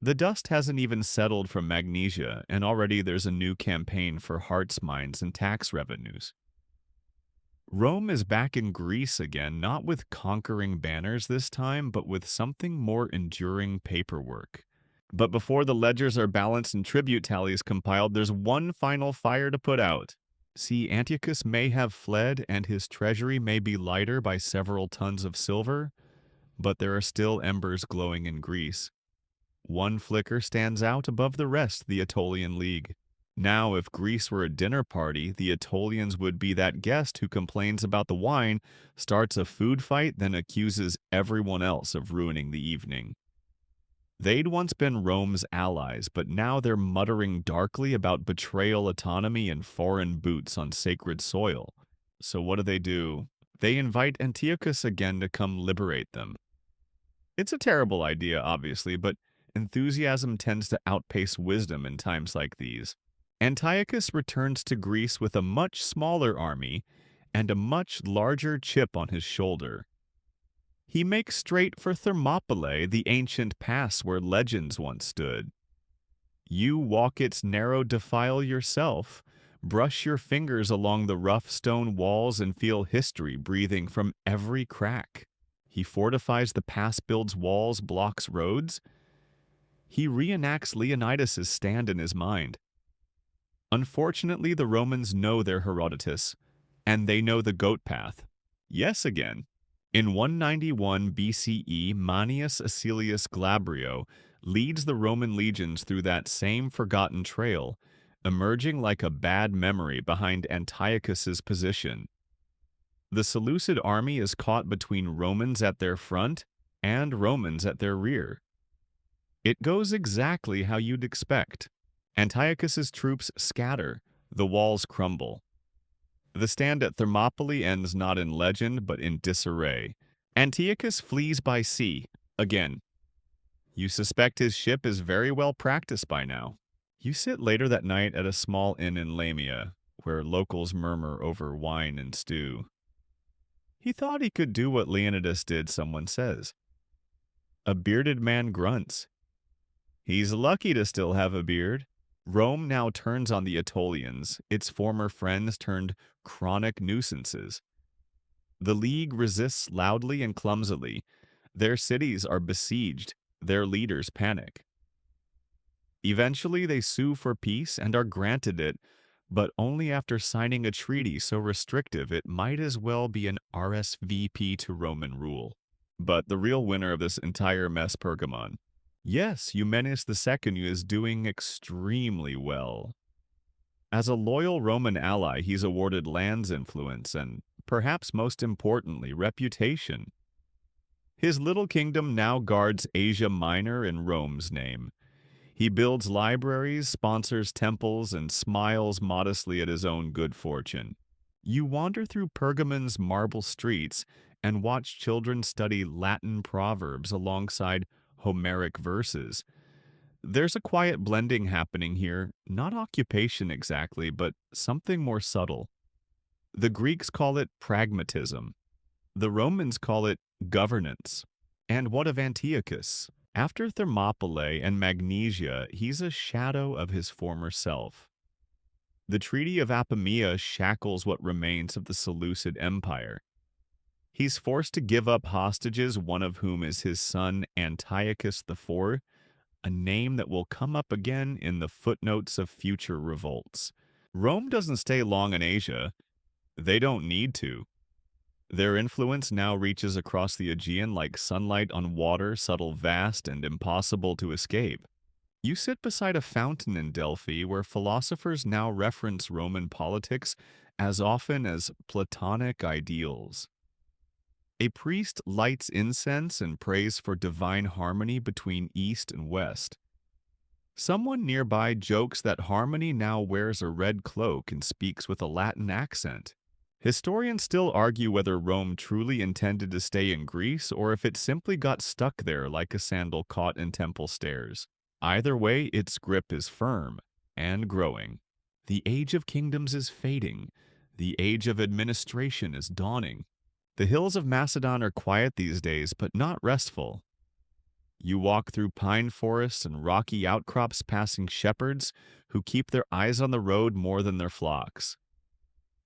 The dust hasn't even settled from Magnesia, and already there's a new campaign for hearts, minds, and tax revenues. Rome is back in Greece again, not with conquering banners this time, but with something more enduring: paperwork. But before the ledgers are balanced and tribute tallies compiled, there's one final fire to put out. See, Antiochus may have fled, and his treasury may be lighter by several tons of silver, but there are still embers glowing in Greece. One flicker stands out above the rest: the Aetolian League. Now, if Greece were a dinner party, the Aetolians would be that guest who complains about the wine, starts a food fight, then accuses everyone else of ruining the evening. They'd once been Rome's allies, but now they're muttering darkly about betrayal, autonomy, and foreign boots on sacred soil. So what do? They invite Antiochus again to come liberate them. It's a terrible idea, obviously, but enthusiasm tends to outpace wisdom in times like these. Antiochus returns to Greece with a much smaller army and a much larger chip on his shoulder. He makes straight for Thermopylae, the ancient pass where legends once stood. You walk its narrow defile yourself, brush your fingers along the rough stone walls, and feel history breathing from every crack. He fortifies the pass, builds walls, blocks roads. He reenacts Leonidas's stand in his mind. Unfortunately, the Romans know their Herodotus, and they know the goat path. Yes, again. In 191 BCE, Manius Acilius Glabrio leads the Roman legions through that same forgotten trail, emerging like a bad memory behind Antiochus's position. The Seleucid army is caught between Romans at their front and Romans at their rear. It goes exactly how you'd expect. Antiochus's troops scatter, the walls crumble. The stand at Thermopylae ends not in legend, but in disarray. Antiochus flees by sea. Again, you suspect his ship is very well practiced by now. You sit later that night at a small inn in Lamia, where locals murmur over wine and stew. He thought he could do what Leonidas did, someone says. A bearded man grunts. He's lucky to still have a beard. Rome now turns on the Aetolians, its former friends turned chronic nuisances. The League resists loudly and clumsily. Their cities are besieged, their leaders panic. Eventually, they sue for peace and are granted it, but only after signing a treaty so restrictive it might as well be an RSVP to Roman rule. But the real winner of this entire mess, Pergamon. Yes, Eumenes II is doing extremely well. As a loyal Roman ally, he's awarded lands influence and, perhaps most importantly, reputation. His little kingdom now guards Asia Minor in Rome's name. He builds libraries, sponsors temples, and smiles modestly at his own good fortune. You wander through Pergamon's marble streets and watch children study Latin proverbs alongside Homeric verses. There's a quiet blending happening here, not occupation exactly, but something more subtle. The Greeks call it pragmatism. The Romans call it governance. And what of Antiochus? After Thermopylae and Magnesia, he's a shadow of his former self. The Treaty of Apamea shackles what remains of the Seleucid Empire. He's forced to give up hostages, one of whom is his son Antiochus IV, a name that will come up again in the footnotes of future revolts. Rome doesn't stay long in Asia. They don't need to. Their influence now reaches across the Aegean like sunlight on water, subtle, vast, and impossible to escape. You sit beside a fountain in Delphi where philosophers now reference Roman politics as often as Platonic ideals. A priest lights incense and prays for divine harmony between East and West. Someone nearby jokes that harmony now wears a red cloak and speaks with a Latin accent. Historians still argue whether Rome truly intended to stay in Greece or if it simply got stuck there like a sandal caught in temple stairs. Either way, its grip is firm and growing. The age of kingdoms is fading. The age of administration is dawning. The hills of Macedon are quiet these days, but not restful. You walk through pine forests and rocky outcrops passing shepherds who keep their eyes on the road more than their flocks.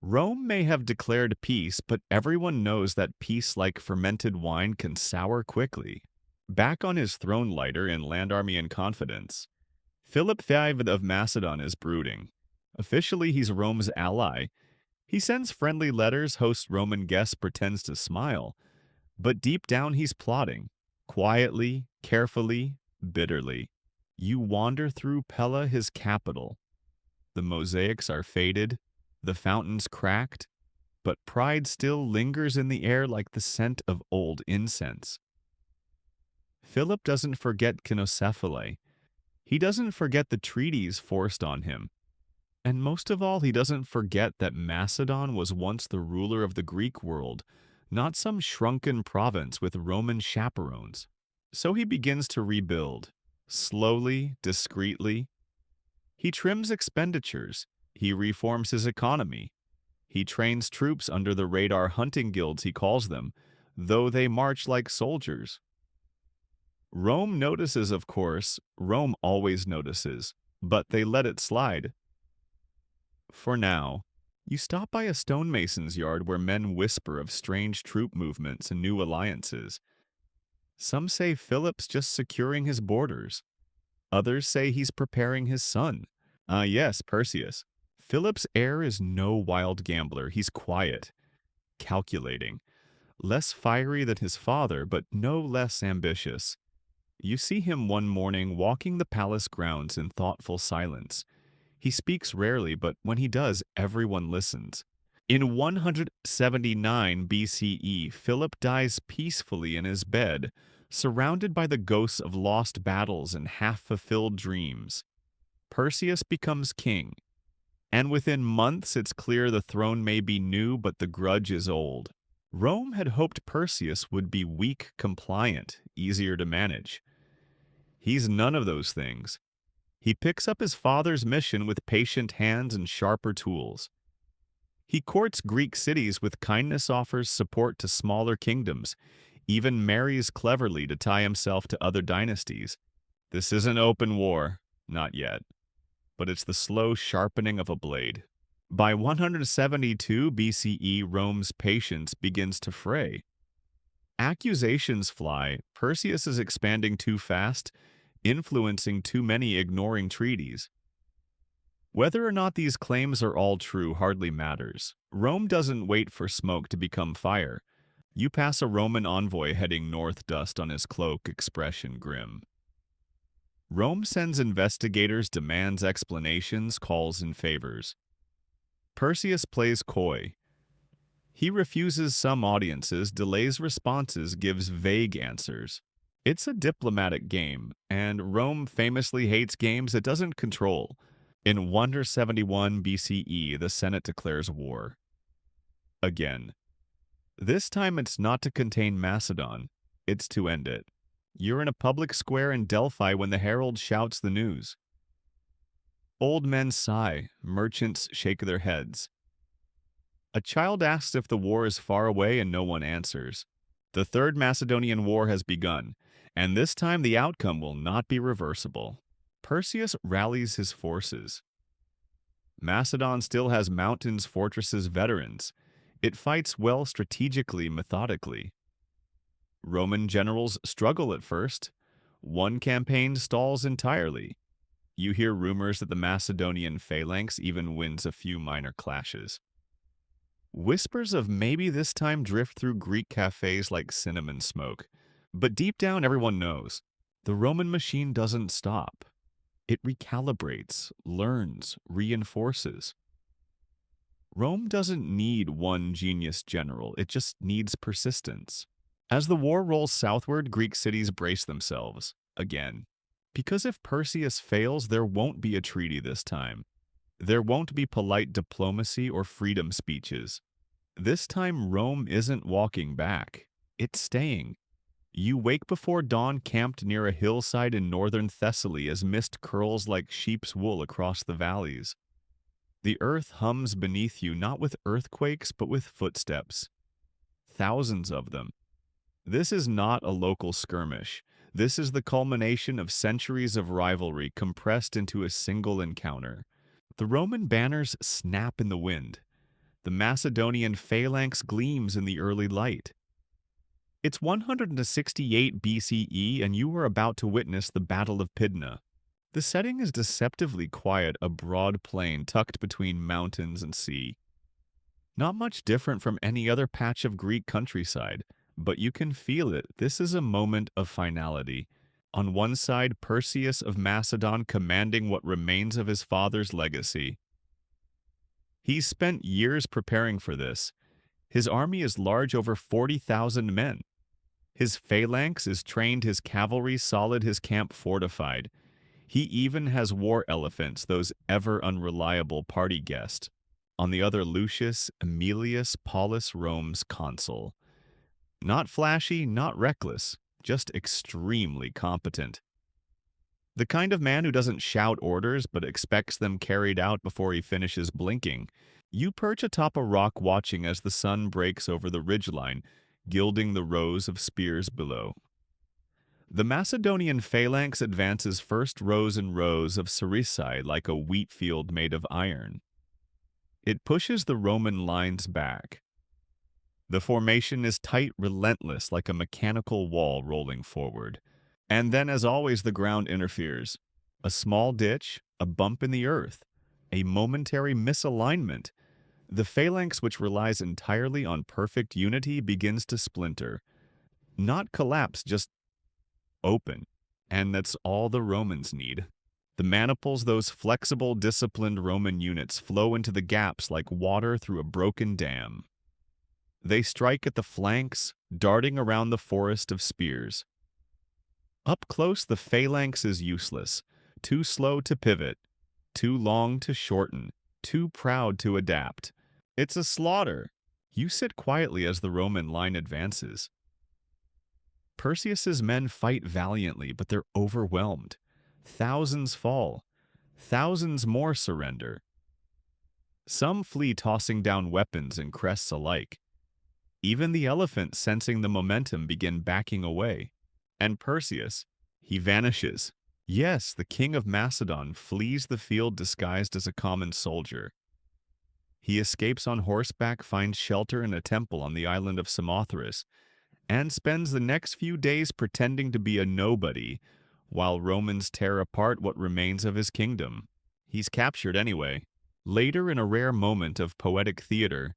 Rome may have declared peace, but everyone knows that peace, like fermented wine, can sour quickly. Back on his throne lighter in Land Army and Confidence, Philip V of Macedon is brooding. Officially, he's Rome's ally. He sends friendly letters, hosts Roman guests, pretends to smile. But deep down, he's plotting. Quietly, carefully, bitterly. You wander through Pella, his capital. The mosaics are faded, the fountains cracked, but pride still lingers in the air like the scent of old incense. Philip doesn't forget Cynocephalae. He doesn't forget the treaties forced on him. And most of all, he doesn't forget that Macedon was once the ruler of the Greek world, not some shrunken province with Roman chaperones. So he begins to rebuild, slowly, discreetly. He trims expenditures. He reforms his economy. He trains troops under the radar hunting guilds, he calls them, though they march like soldiers. Rome notices, of course. Rome always notices, but they let it slide. For now, you stop by a stonemason's yard where men whisper of strange troop movements and new alliances. Some say Philip's just securing his borders. Others say he's preparing his son. Yes, Perseus. Philip's heir is no wild gambler. He's quiet, calculating, less fiery than his father, but no less ambitious. You see him one morning walking the palace grounds in thoughtful silence. He speaks rarely, but when he does, everyone listens. In 179 BCE, Philip dies peacefully in his bed, surrounded by the ghosts of lost battles and half-fulfilled dreams. Perseus becomes king, and within months it's clear the throne may be new, but the grudge is old. Rome had hoped Perseus would be weak, compliant, easier to manage. He's none of those things. He picks up his father's mission with patient hands and sharper tools. He courts Greek cities with kindness, offers support to smaller kingdoms, even marries cleverly to tie himself to other dynasties. This isn't open war, not yet, but it's the slow sharpening of a blade. By 172 BCE, Rome's patience begins to fray. Accusations fly. Perseus is expanding too fast, influencing too many, ignoring treaties. Whether or not these claims are all true hardly matters. Rome doesn't wait for smoke to become fire. You pass a Roman envoy heading north, dust on his cloak, expression grim. Rome sends investigators, demands explanations, calls in favors. Perseus plays coy. He refuses some audiences, delays responses, gives vague answers. It's a diplomatic game, and Rome famously hates games it doesn't control. In 171 BCE, the Senate declares war. Again. This time it's not to contain Macedon, it's to end it. You're in a public square in Delphi when the herald shouts the news. Old men sigh, merchants shake their heads. A child asks if the war is far away and no one answers. The Third Macedonian War has begun, and this time the outcome will not be reversible. Perseus rallies his forces. Macedon still has mountains, fortresses, veterans. It fights well strategically, methodically. Roman generals struggle at first. One campaign stalls entirely. You hear rumors that the Macedonian phalanx even wins a few minor clashes. Whispers of maybe this time drift through Greek cafes like cinnamon smoke. But deep down, everyone knows. The Roman machine doesn't stop. It recalibrates, learns, reinforces. Rome doesn't need one genius general, it just needs persistence. As the war rolls southward, Greek cities brace themselves, again. Because if Perseus fails, there won't be a treaty this time. There won't be polite diplomacy or freedom speeches. This time, Rome isn't walking back. It's staying. You wake before dawn camped near a hillside in northern Thessaly as mist curls like sheep's wool across the valleys. The earth hums beneath you, not with earthquakes, but with footsteps. Thousands of them. This is not a local skirmish. This is the culmination of centuries of rivalry compressed into a single encounter. The Roman banners snap in the wind. The Macedonian phalanx gleams in the early light. It's 168 BCE, and you are about to witness the Battle of Pydna. The setting is deceptively quiet, a broad plain tucked between mountains and sea. Not much different from any other patch of Greek countryside, but you can feel it. This is a moment of finality. On one side, Perseus of Macedon commanding what remains of his father's legacy. He's spent years preparing for this. His army is large, over 40,000 men. His phalanx is trained, his cavalry solid, his camp fortified. He even has war elephants, those ever-unreliable party guests. On the other, Lucius Aemilius Paulus, Rome's consul. Not flashy, not reckless, just extremely competent. The kind of man who doesn't shout orders but expects them carried out before he finishes blinking. You perch atop a rock watching as the sun breaks over the ridgeline, gilding the rows of spears below. The Macedonian phalanx advances first rows and rows of sarissai like a wheat field made of iron. It pushes the Roman lines back. The formation is tight, relentless, like a mechanical wall rolling forward. And then, as always, the ground interferes. A small ditch, a bump in the earth, a momentary misalignment. The phalanx, which relies entirely on perfect unity, begins to splinter. Not collapse, just open. And that's all the Romans need. The maniples, those flexible, disciplined Roman units, flow into the gaps like water through a broken dam. They strike at the flanks, darting around the forest of spears. Up close, the phalanx is useless, too slow to pivot, too long to shorten, too proud to adapt. It's a slaughter. You sit quietly as the Roman line advances. Perseus's men fight valiantly, but they're overwhelmed. Thousands fall. Thousands more surrender. Some flee, tossing down weapons and crests alike. Even the elephants, sensing the momentum, begin backing away. And Perseus, he vanishes. Yes, the king of Macedon flees the field disguised as a common soldier. He escapes on horseback, finds shelter in a temple on the island of Samothrace, and spends the next few days pretending to be a nobody, while Romans tear apart what remains of his kingdom. He's captured anyway. Later, in a rare moment of poetic theater,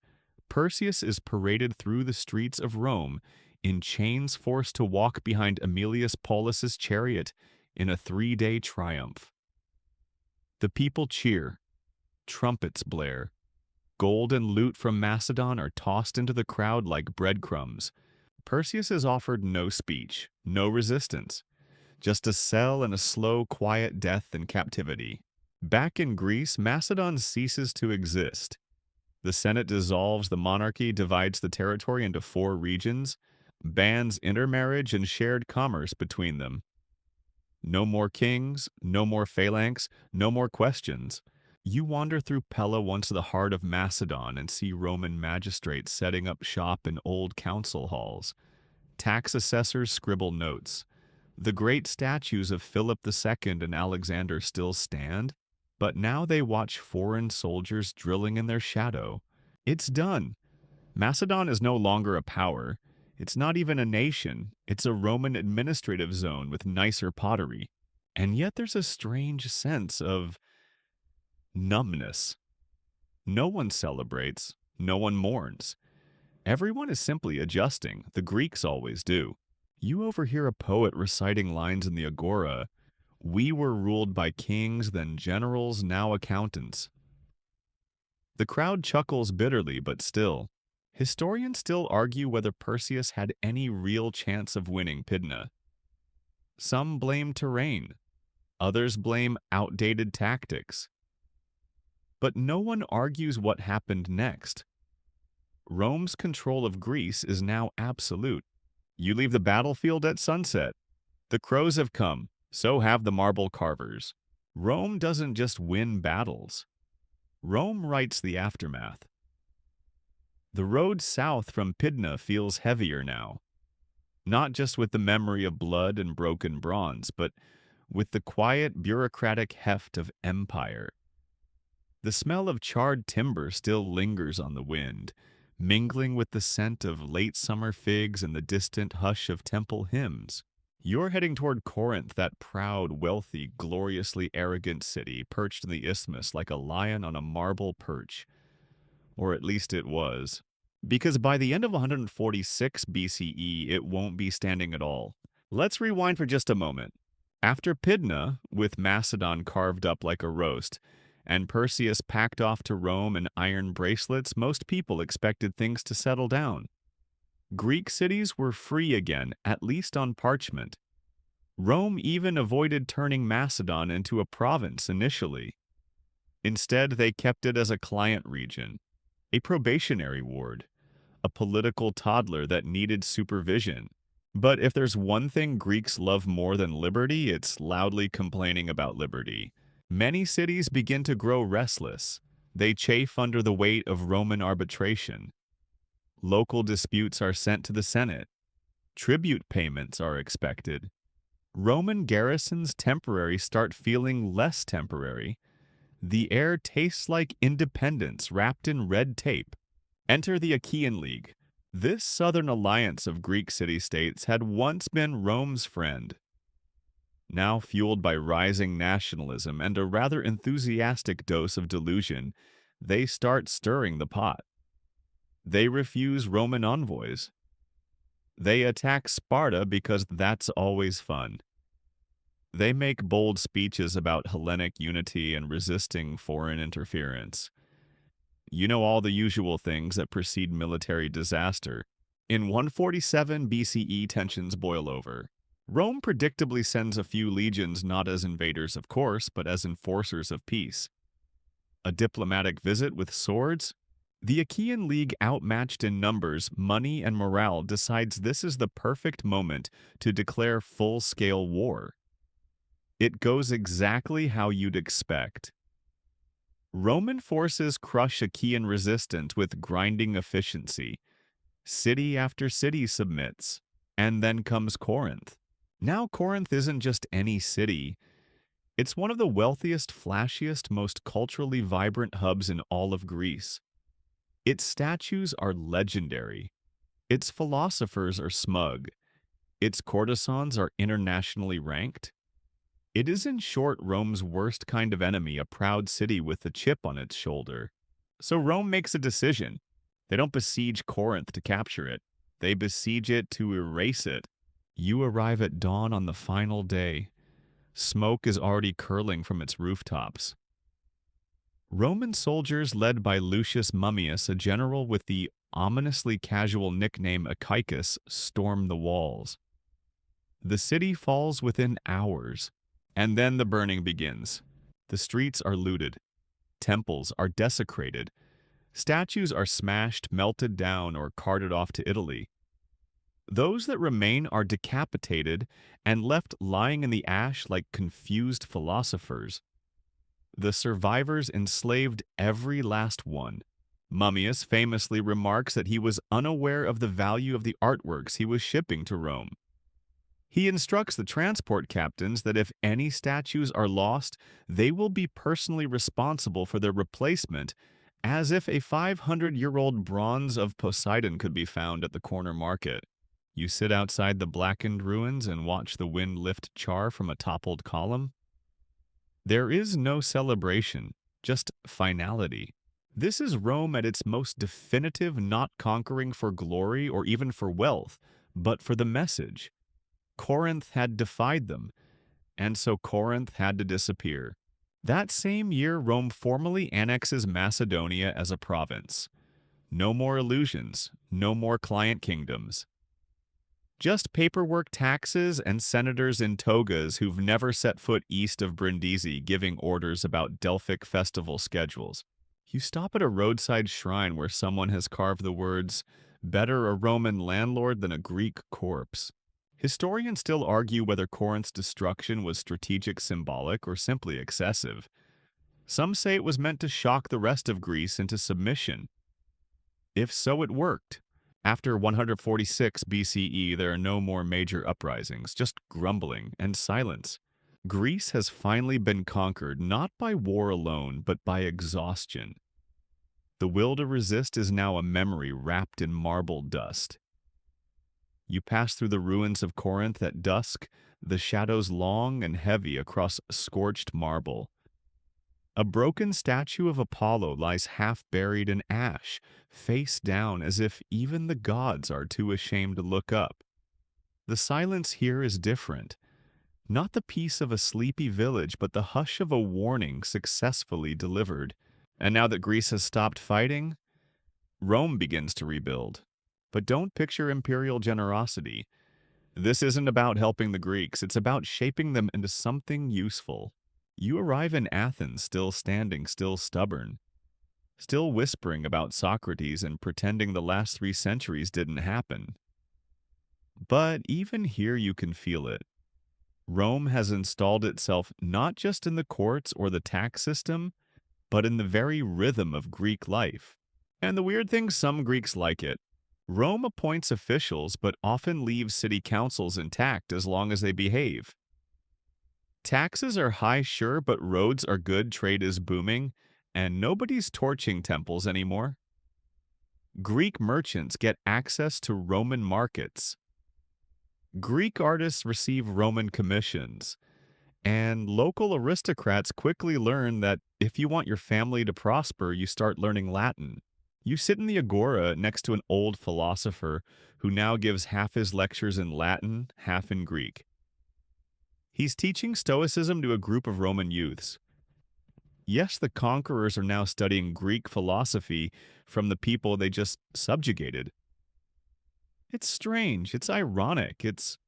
Perseus is paraded through the streets of Rome, in chains, forced to walk behind Aemilius Paulus's chariot in a 3-day triumph. The people cheer. Trumpets blare. Gold and loot from Macedon are tossed into the crowd like breadcrumbs. Perseus is offered no speech, no resistance, just a cell and a slow, quiet death in captivity. Back in Greece, Macedon ceases to exist. The Senate dissolves, the monarchy divides the territory into 4 regions, bans intermarriage and shared commerce between them. No more kings, no more phalanx, no more questions. You wander through Pella, once the heart of Macedon, and see Roman magistrates setting up shop in old council halls. Tax assessors scribble notes. The great statues of Philip II and Alexander still stand, but now they watch foreign soldiers drilling in their shadow. It's done. Macedon is no longer a power. It's not even a nation. It's a Roman administrative zone with nicer pottery. And yet there's a strange sense of numbness. No one celebrates. No one mourns. Everyone is simply adjusting. The Greeks always do. You overhear a poet reciting lines in the agora. We were ruled by kings, then generals, now accountants. The crowd chuckles bitterly, but still. Historians still argue whether Perseus had any real chance of winning Pydna. Some blame terrain. Others blame outdated tactics. But no one argues what happened next. Rome's control of Greece is now absolute. You leave the battlefield at sunset. The crows have come, so have the marble carvers. Rome doesn't just win battles. Rome writes the aftermath. The road south from Pydna feels heavier now, not just with the memory of blood and broken bronze, but with the quiet, bureaucratic heft of empire. The smell of charred timber still lingers on the wind, mingling with the scent of late summer figs and the distant hush of temple hymns. You're heading toward Corinth, that proud, wealthy, gloriously arrogant city perched in the isthmus like a lion on a marble perch. Or at least it was. Because by the end of 146 BCE, it won't be standing at all. Let's rewind for just a moment. After Pydna, with Macedon carved up like a roast, and Perseus packed off to Rome in iron bracelets, most people expected things to settle down. Greek cities were free again, at least on parchment. Rome even avoided turning Macedon into a province initially. Instead, they kept it as a client region, a probationary ward, a political toddler that needed supervision. But if there's one thing Greeks love more than liberty, it's loudly complaining about liberty. Many cities begin to grow restless. They chafe under the weight of Roman arbitration. Local disputes are sent to the Senate. Tribute payments are expected. Roman garrisons temporary start feeling less temporary. The air tastes like independence wrapped in red tape. Enter the Achaean League. This southern alliance of Greek city-states had once been Rome's friend. Now fueled by rising nationalism and a rather enthusiastic dose of delusion, they start stirring the pot. They refuse Roman envoys. They attack Sparta because that's always fun. They make bold speeches about Hellenic unity and resisting foreign interference. You know all the usual things that precede military disaster. In 147 BCE, tensions boil over. Rome predictably sends a few legions not as invaders, of course, but as enforcers of peace. A diplomatic visit with swords? The Achaean League, outmatched in numbers, money, and morale, decides this is the perfect moment to declare full-scale war. It goes exactly how you'd expect. Roman forces crush Achaean resistance with grinding efficiency. City after city submits. And then comes Corinth. Now Corinth isn't just any city. It's one of the wealthiest, flashiest, most culturally vibrant hubs in all of Greece. Its statues are legendary. Its philosophers are smug. Its courtesans are internationally ranked. It is in short Rome's worst kind of enemy, a proud city with a chip on its shoulder. So Rome makes a decision. They don't besiege Corinth to capture it. They besiege it to erase it. You arrive at dawn on the final day. Smoke is already curling from its rooftops. Roman soldiers led by Lucius Mummius, a general with the ominously casual nickname Achaicus, storm the walls. The city falls within hours. And then the burning begins. The streets are looted. Temples are desecrated. Statues are smashed, melted down, or carted off to Italy. Those that remain are decapitated and left lying in the ash like confused philosophers. The survivors enslaved every last one. Mummius famously remarks that he was unaware of the value of the artworks he was shipping to Rome. He instructs the transport captains that if any statues are lost, they will be personally responsible for their replacement, as if a 500-year-old bronze of Poseidon could be found at the corner market. You sit outside the blackened ruins and watch the wind lift char from a toppled column. There is no celebration, just finality. This is Rome at its most definitive, not conquering for glory or even for wealth, but for the message. Corinth had defied them, and so Corinth had to disappear. That same year, Rome formally annexes Macedonia as a province. No more illusions, no more client kingdoms. Just paperwork, taxes, and senators in togas who've never set foot east of Brindisi giving orders about Delphic festival schedules. You stop at a roadside shrine where someone has carved the words, "Better a Roman landlord than a Greek corpse." Historians still argue whether Corinth's destruction was strategic, symbolic, or simply excessive. Some say it was meant to shock the rest of Greece into submission. If so, it worked. After 146 BCE, there are no more major uprisings, just grumbling and silence. Greece has finally been conquered not by war alone, but by exhaustion. The will to resist is now a memory wrapped in marble dust. You pass through the ruins of Corinth at dusk, the shadows long and heavy across scorched marble. A broken statue of Apollo lies half buried in ash, face down as if even the gods are too ashamed to look up. The silence here is different. Not the peace of a sleepy village, but the hush of a warning successfully delivered. And now that Greece has stopped fighting, Rome begins to rebuild. But don't picture imperial generosity. This isn't about helping the Greeks, it's about shaping them into something useful. You arrive in Athens still standing, still stubborn, still whispering about Socrates and pretending the last 3 centuries didn't happen. But even here you can feel it. Rome has installed itself not just in the courts or the tax system, but in the very rhythm of Greek life. And the weird thing, some Greeks like it. Rome appoints officials but often leaves city councils intact as long as they behave. Taxes are high, sure, but roads are good, trade is booming, and nobody's torching temples anymore. Greek merchants get access to Roman markets. Greek artists receive Roman commissions. And local aristocrats quickly learn that if you want your family to prosper, you start learning Latin. You sit in the agora next to an old philosopher who now gives half his lectures in Latin, half in Greek. He's teaching Stoicism to a group of Roman youths. Yes, the conquerors are now studying Greek philosophy from the people they just subjugated. It's strange, it's ironic, it's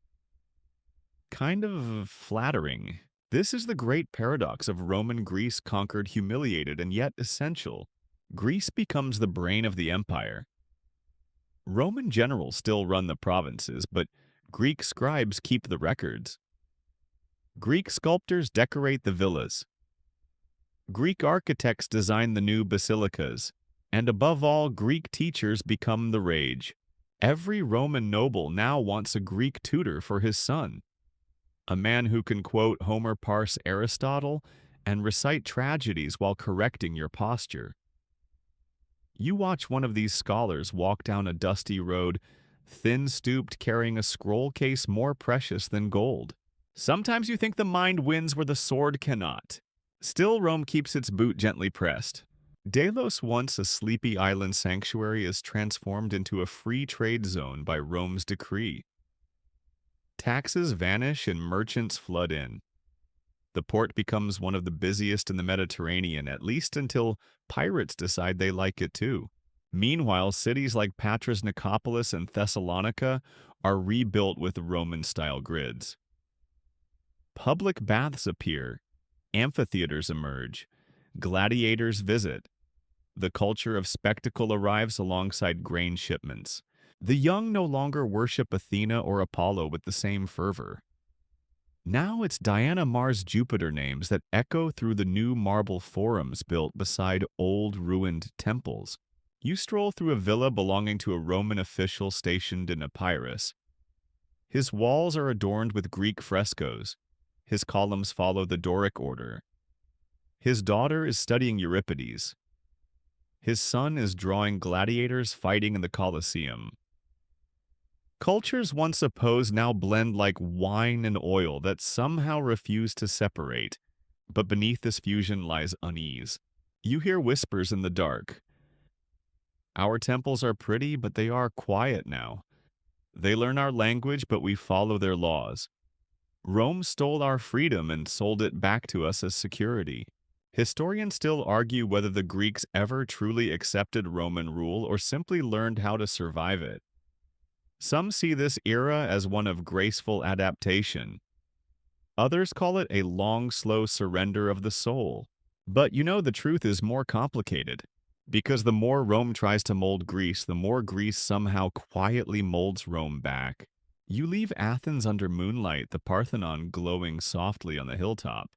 kind of flattering. This is the great paradox of Roman Greece conquered, humiliated, and yet essential. Greece becomes the brain of the empire. Roman generals still run the provinces, but Greek scribes keep the records. Greek sculptors decorate the villas. Greek architects design the new basilicas. And above all, Greek teachers become the rage. Every Roman noble now wants a Greek tutor for his son. A man who can quote Homer, parse Aristotle, and recite tragedies while correcting your posture. You watch one of these scholars walk down a dusty road, thin-stooped, carrying a scroll case more precious than gold. Sometimes you think the mind wins where the sword cannot. Still, Rome keeps its boot gently pressed. Delos, once a sleepy island sanctuary, is transformed into a free trade zone by Rome's decree. Taxes vanish and merchants flood in. The port becomes one of the busiest in the Mediterranean, at least until pirates decide they like it too. Meanwhile, cities like Patras, Nicopolis, and Thessalonica are rebuilt with Roman-style grids. Public baths appear, amphitheaters emerge, gladiators visit. The culture of spectacle arrives alongside grain shipments. The young no longer worship Athena or Apollo with the same fervor. Now it's Diana, Mars, Jupiter names that echo through the new marble forums built beside old ruined temples. You stroll through a villa belonging to a Roman official stationed in Epirus. His walls are adorned with Greek frescoes. His columns follow the Doric order. His daughter is studying Euripides. His son is drawing gladiators fighting in the Colosseum. Cultures once opposed now blend like wine and oil that somehow refuse to separate. But beneath this fusion lies unease. You hear whispers in the dark. Our temples are pretty, but they are quiet now. They learn our language, but we follow their laws. Rome stole our freedom and sold it back to us as security. Historians still argue whether the Greeks ever truly accepted Roman rule or simply learned how to survive it. Some see this era as one of graceful adaptation. Others call it a long, slow surrender of the soul. But the truth is more complicated. Because the more Rome tries to mold Greece, the more Greece somehow quietly molds Rome back. You leave Athens under moonlight, the Parthenon glowing softly on the hilltop.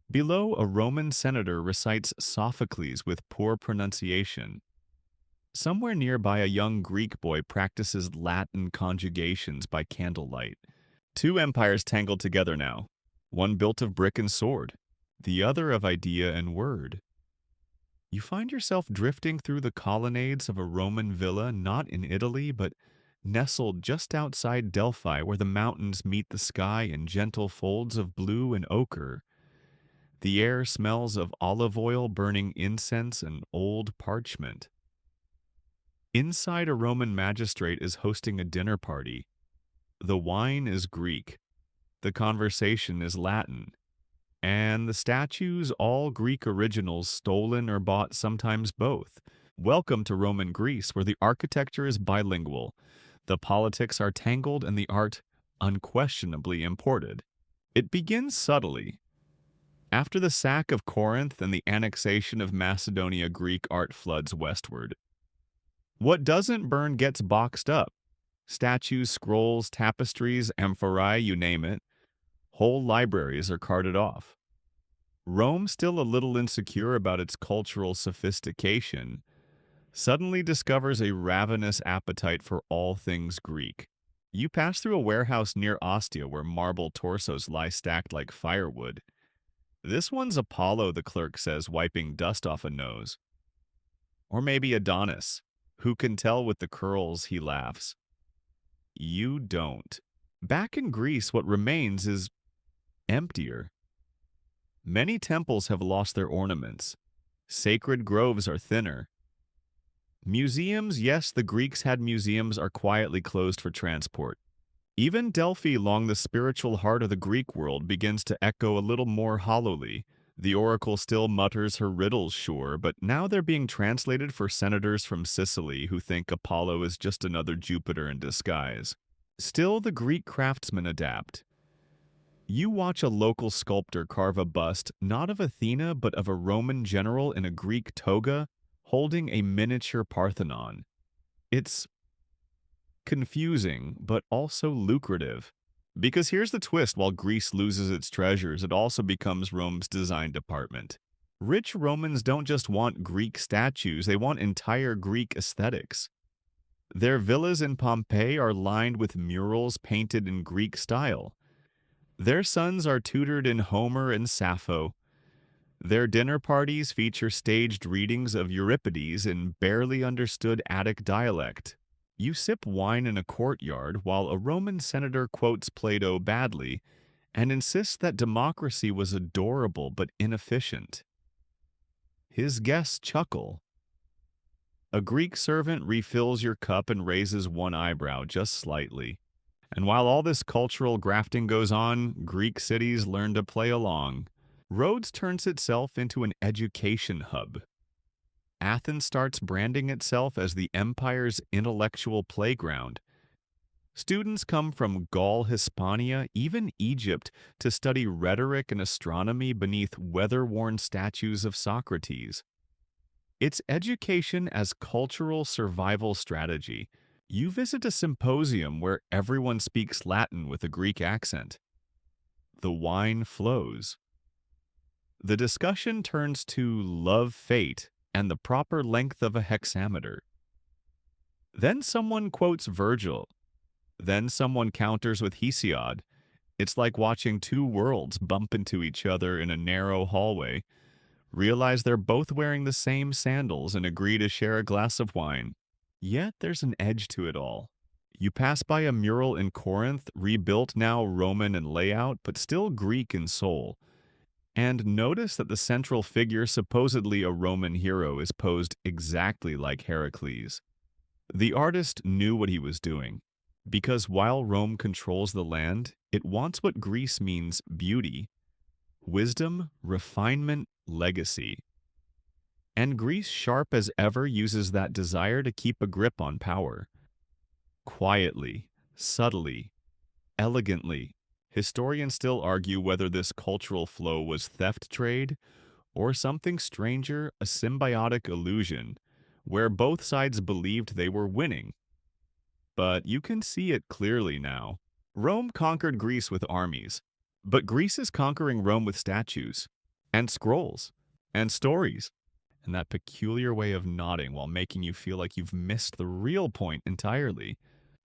Below, a Roman senator recites Sophocles with poor pronunciation. Somewhere nearby, a young Greek boy practices Latin conjugations by candlelight. Two empires tangled together now, one built of brick and sword, the other of idea and word. You find yourself drifting through the colonnades of a Roman villa, not in Italy, but nestled just outside Delphi, where the mountains meet the sky in gentle folds of blue and ochre. The air smells of olive oil, burning incense, and old parchment. Inside, a Roman magistrate is hosting a dinner party. The wine is Greek, the conversation is Latin, and the statues all Greek originals stolen or bought, sometimes both. Welcome to Roman Greece, where the architecture is bilingual, the politics are tangled, and the art unquestionably imported. It begins subtly. After the sack of Corinth and the annexation of Macedonia, Greek art floods westward. What doesn't burn gets boxed up. Statues, scrolls, tapestries, amphorae, you name it. Whole libraries are carted off. Rome, still a little insecure about its cultural sophistication, suddenly discovers a ravenous appetite for all things Greek. You pass through a warehouse near Ostia where marble torsos lie stacked like firewood. This one's Apollo, the clerk says, wiping dust off a nose. Or maybe Adonis. Who can tell with the curls, he laughs. You don't. Back in Greece, what remains is emptier. Many temples have lost their ornaments. Sacred groves are thinner. Museums, yes, the Greeks had museums, are quietly closed for transport. Even Delphi, along the spiritual heart of the Greek world, begins to echo a little more hollowly. The oracle still mutters her riddles, sure, but now they're being translated for senators from Sicily who think Apollo is just another Jupiter in disguise. Still, the Greek craftsmen adapt. You watch a local sculptor carve a bust, not of Athena, but of a Roman general in a Greek toga, holding a miniature Parthenon. It's confusing, but also lucrative. Because here's the twist: while Greece loses its treasures, it also becomes Rome's design department. Rich Romans don't just want Greek statues, they want entire Greek aesthetics. Their villas in Pompeii are lined with murals painted in Greek style. Their sons are tutored in Homer and Sappho. Their dinner parties feature staged readings of Euripides in barely understood Attic dialect. You sip wine in a courtyard while a Roman senator quotes Plato badly and insists that democracy was adorable but inefficient. His guests chuckle. A Greek servant refills your cup and raises one eyebrow just slightly. And while all this cultural grafting goes on, Greek cities learn to play along. Rhodes turns itself into an education hub. Athens starts branding itself as the empire's intellectual playground. Students come from Gaul, Hispania, even Egypt, to study rhetoric and astronomy beneath weather-worn statues of Socrates. It's education as cultural survival strategy. You visit a symposium where everyone speaks Latin with a Greek accent. The wine flows. The discussion turns to love, fate, and the proper length of a hexameter. Then someone quotes Virgil. Then someone counters with Hesiod. It's like watching two worlds bump into each other in a narrow hallway, realize they're both wearing the same sandals, and agree to share a glass of wine. Yet there's an edge to it all. You pass by a mural in Corinth, rebuilt now Roman in layout, but still Greek in soul, and notice that the central figure, supposedly a Roman hero, is posed exactly like Heracles. The artist knew what he was doing, because while Rome controls the land, it wants what Greece means: beauty, wisdom, refinement, legacy. And Greece, sharp as ever, uses that desire to keep a grip on power. Quietly, subtly, elegantly, historians still argue whether this cultural flow was theft trade or something stranger, a symbiotic illusion, where both sides believed they were winning. But you can see it clearly now. Rome conquered Greece with armies, but Greece is conquering Rome with statues, and scrolls, and stories, and that peculiar way of nodding while making you feel like you've missed the real point entirely.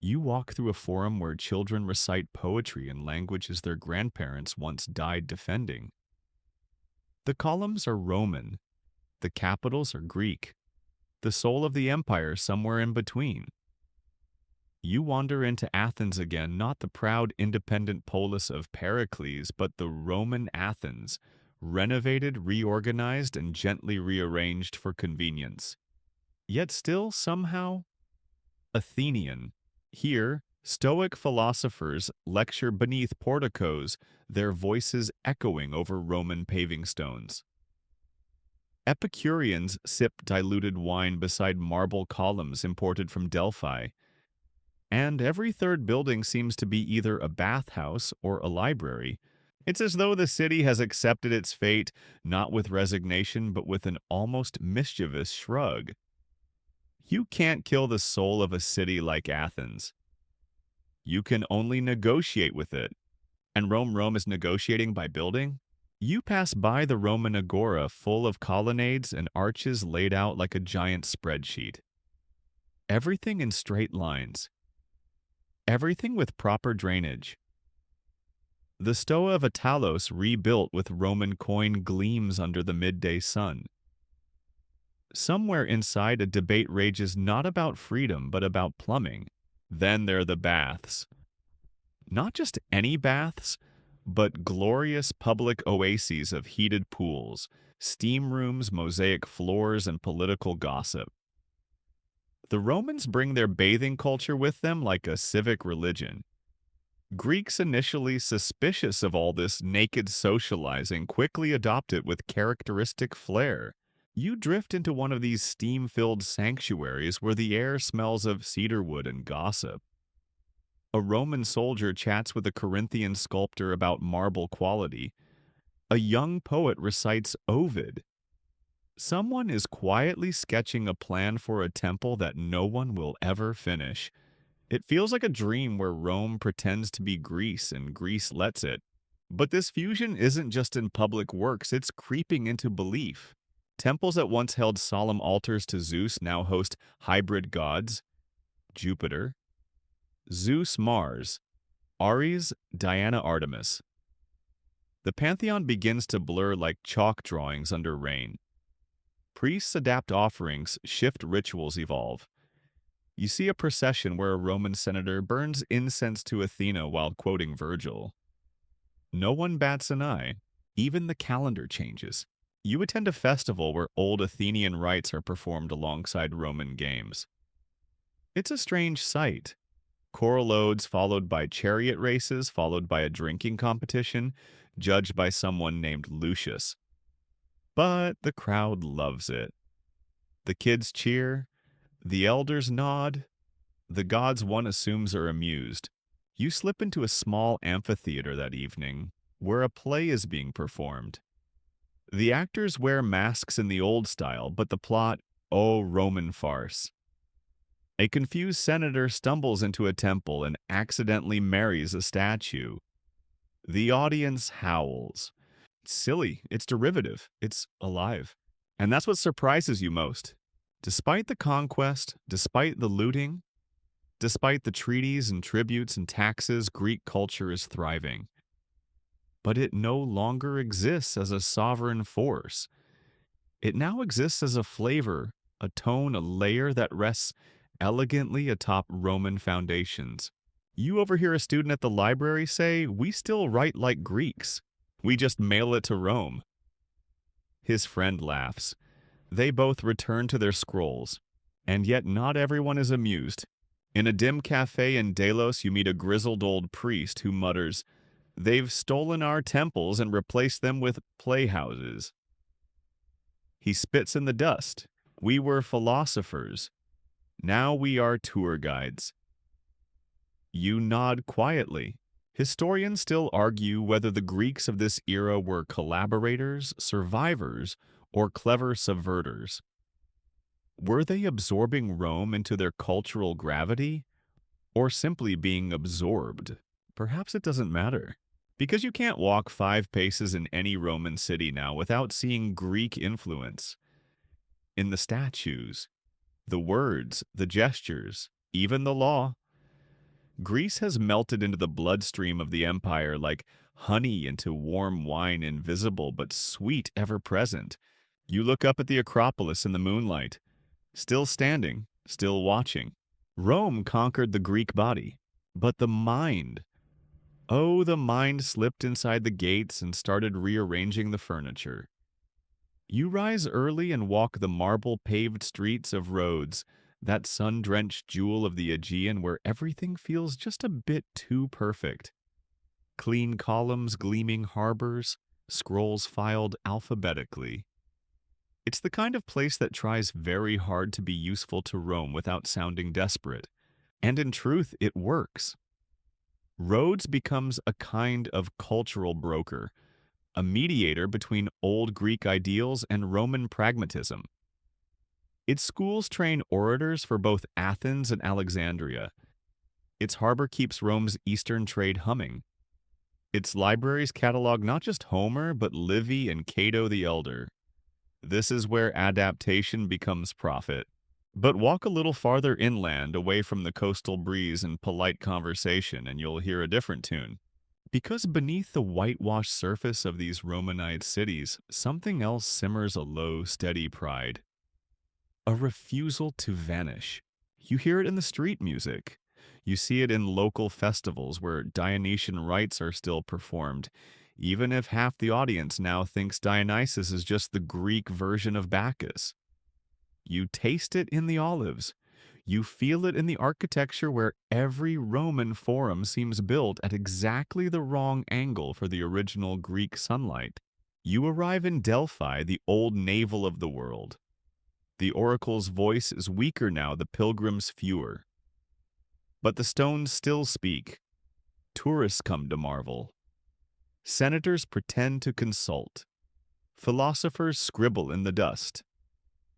You walk through a forum where children recite poetry in languages their grandparents once died defending. The columns are Roman, the capitals are Greek, the soul of the empire somewhere in between. You wander into Athens again, not the proud independent polis of Pericles, but the Roman Athens, renovated, reorganized, and gently rearranged for convenience. Yet still, somehow, Athenian. Here, Stoic philosophers lecture beneath porticos, their voices echoing over Roman paving stones. Epicureans sip diluted wine beside marble columns imported from Delphi. And every third building seems to be either a bathhouse or a library. It's as though the city has accepted its fate, not with resignation, but with an almost mischievous shrug. You can't kill the soul of a city like Athens. You can only negotiate with it. And Rome is negotiating by building? You pass by the Roman agora, full of colonnades and arches laid out like a giant spreadsheet. Everything in straight lines. Everything with proper drainage. The Stoa of Attalos, rebuilt with Roman coin, gleams under the midday sun. Somewhere inside, a debate rages not about freedom, but about plumbing. Then there are the baths. Not just any baths, but glorious public oases of heated pools, steam rooms, mosaic floors, and political gossip. The Romans bring their bathing culture with them like a civic religion. Greeks, initially suspicious of all this naked socializing, quickly adopt it with characteristic flair. You drift into one of these steam-filled sanctuaries where the air smells of cedarwood and gossip. A Roman soldier chats with a Corinthian sculptor about marble quality. A young poet recites Ovid. Someone is quietly sketching a plan for a temple that no one will ever finish. It feels like a dream where Rome pretends to be Greece and Greece lets it. But this fusion isn't just in public works, it's creeping into belief. Temples that once held solemn altars to Zeus now host hybrid gods: Jupiter, Zeus Mars, Ares, Diana Artemis. The pantheon begins to blur like chalk drawings under rain. Priests adapt offerings, shift rituals evolve. You see a procession where a Roman senator burns incense to Athena while quoting Virgil. No one bats an eye. Even the calendar changes. You attend a festival where old Athenian rites are performed alongside Roman games. It's a strange sight. Choral odes followed by chariot races, followed by a drinking competition, judged by someone named Lucius. But the crowd loves it. The kids cheer, the elders nod, the gods one assumes are amused. You slip into a small amphitheater that evening, where a play is being performed. The actors wear masks in the old style, but the plot, oh, Roman farce. A confused senator stumbles into a temple and accidentally marries a statue. The audience howls. It's silly, it's derivative, it's alive. And that's what surprises you most. Despite the conquest, despite the looting, despite the treaties and tributes and taxes, Greek culture is thriving. But it no longer exists as a sovereign force. It now exists as a flavor, a tone, a layer that rests elegantly atop Roman foundations. You overhear a student at the library say, "We still write like Greeks. We just mail it to Rome." His friend laughs. They both return to their scrolls. And yet not everyone is amused. In a dim cafe in Delos, you meet a grizzled old priest who mutters, "They've stolen our temples and replaced them with playhouses." He spits in the dust. "We were philosophers. Now we are tour guides." You nod quietly. Historians still argue whether the Greeks of this era were collaborators, survivors, or clever subverters. Were they absorbing Rome into their cultural gravity, or simply being absorbed? Perhaps it doesn't matter, because you can't walk 5 paces in any Roman city now without seeing Greek influence. In the statues, the words, the gestures, even the law. Greece has melted into the bloodstream of the empire like honey into warm wine, invisible but sweet, ever present. You look up at the Acropolis in the moonlight, still standing, still watching. Rome conquered the Greek body, but the mind. Oh, the mind slipped inside the gates and started rearranging the furniture. You rise early and walk the marble-paved streets of Rhodes, that sun-drenched jewel of the Aegean where everything feels just a bit too perfect. Clean columns, gleaming harbors, scrolls filed alphabetically. It's the kind of place that tries very hard to be useful to Rome without sounding desperate. And in truth, it works. Rhodes becomes a kind of cultural broker, a mediator between old Greek ideals and Roman pragmatism. Its schools train orators for both Athens and Alexandria. Its harbor keeps Rome's eastern trade humming. Its libraries catalog not just Homer, but Livy and Cato the Elder. This is where adaptation becomes profit. But walk a little farther inland, away from the coastal breeze and polite conversation, and you'll hear a different tune. Because beneath the whitewashed surface of these Romanized cities, something else simmers, a low, steady pride. A refusal to vanish. You hear it in the street music. You see it in local festivals where Dionysian rites are still performed, even if half the audience now thinks Dionysus is just the Greek version of Bacchus. You taste it in the olives. You feel it in the architecture where every Roman forum seems built at exactly the wrong angle for the original Greek sunlight. You arrive in Delphi, the old navel of the world. The oracle's voice is weaker now, the pilgrims fewer. But the stones still speak. Tourists come to marvel. Senators pretend to consult. Philosophers scribble in the dust.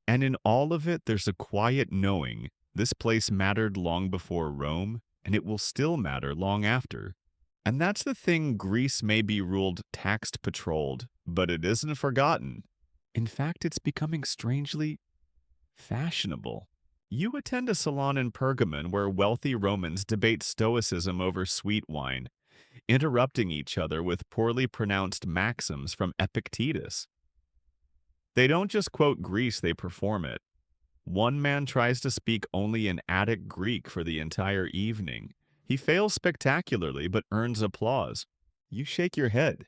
And in all of it, there's a quiet knowing this place mattered long before Rome, and it will still matter long after. And that's the thing. Greece may be ruled taxed-patrolled, but it isn't forgotten. In fact, it's becoming strangely fashionable. You attend a salon in Pergamon where wealthy Romans debate stoicism over sweet wine, interrupting each other with poorly pronounced maxims from Epictetus. They don't just quote Greece, they perform it. One man tries to speak only in Attic Greek for the entire evening. He fails spectacularly but earns applause. You shake your head.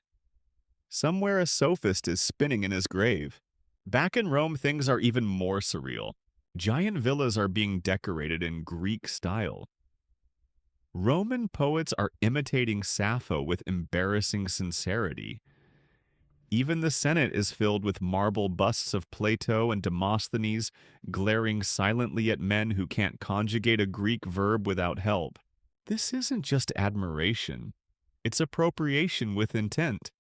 Somewhere a sophist is spinning in his grave. Back in Rome, things are even more surreal. Giant villas are being decorated in Greek style. Roman poets are imitating Sappho with embarrassing sincerity. Even the Senate is filled with marble busts of Plato and Demosthenes, glaring silently at men who can't conjugate a Greek verb without help. This isn't just admiration. It's appropriation with intent.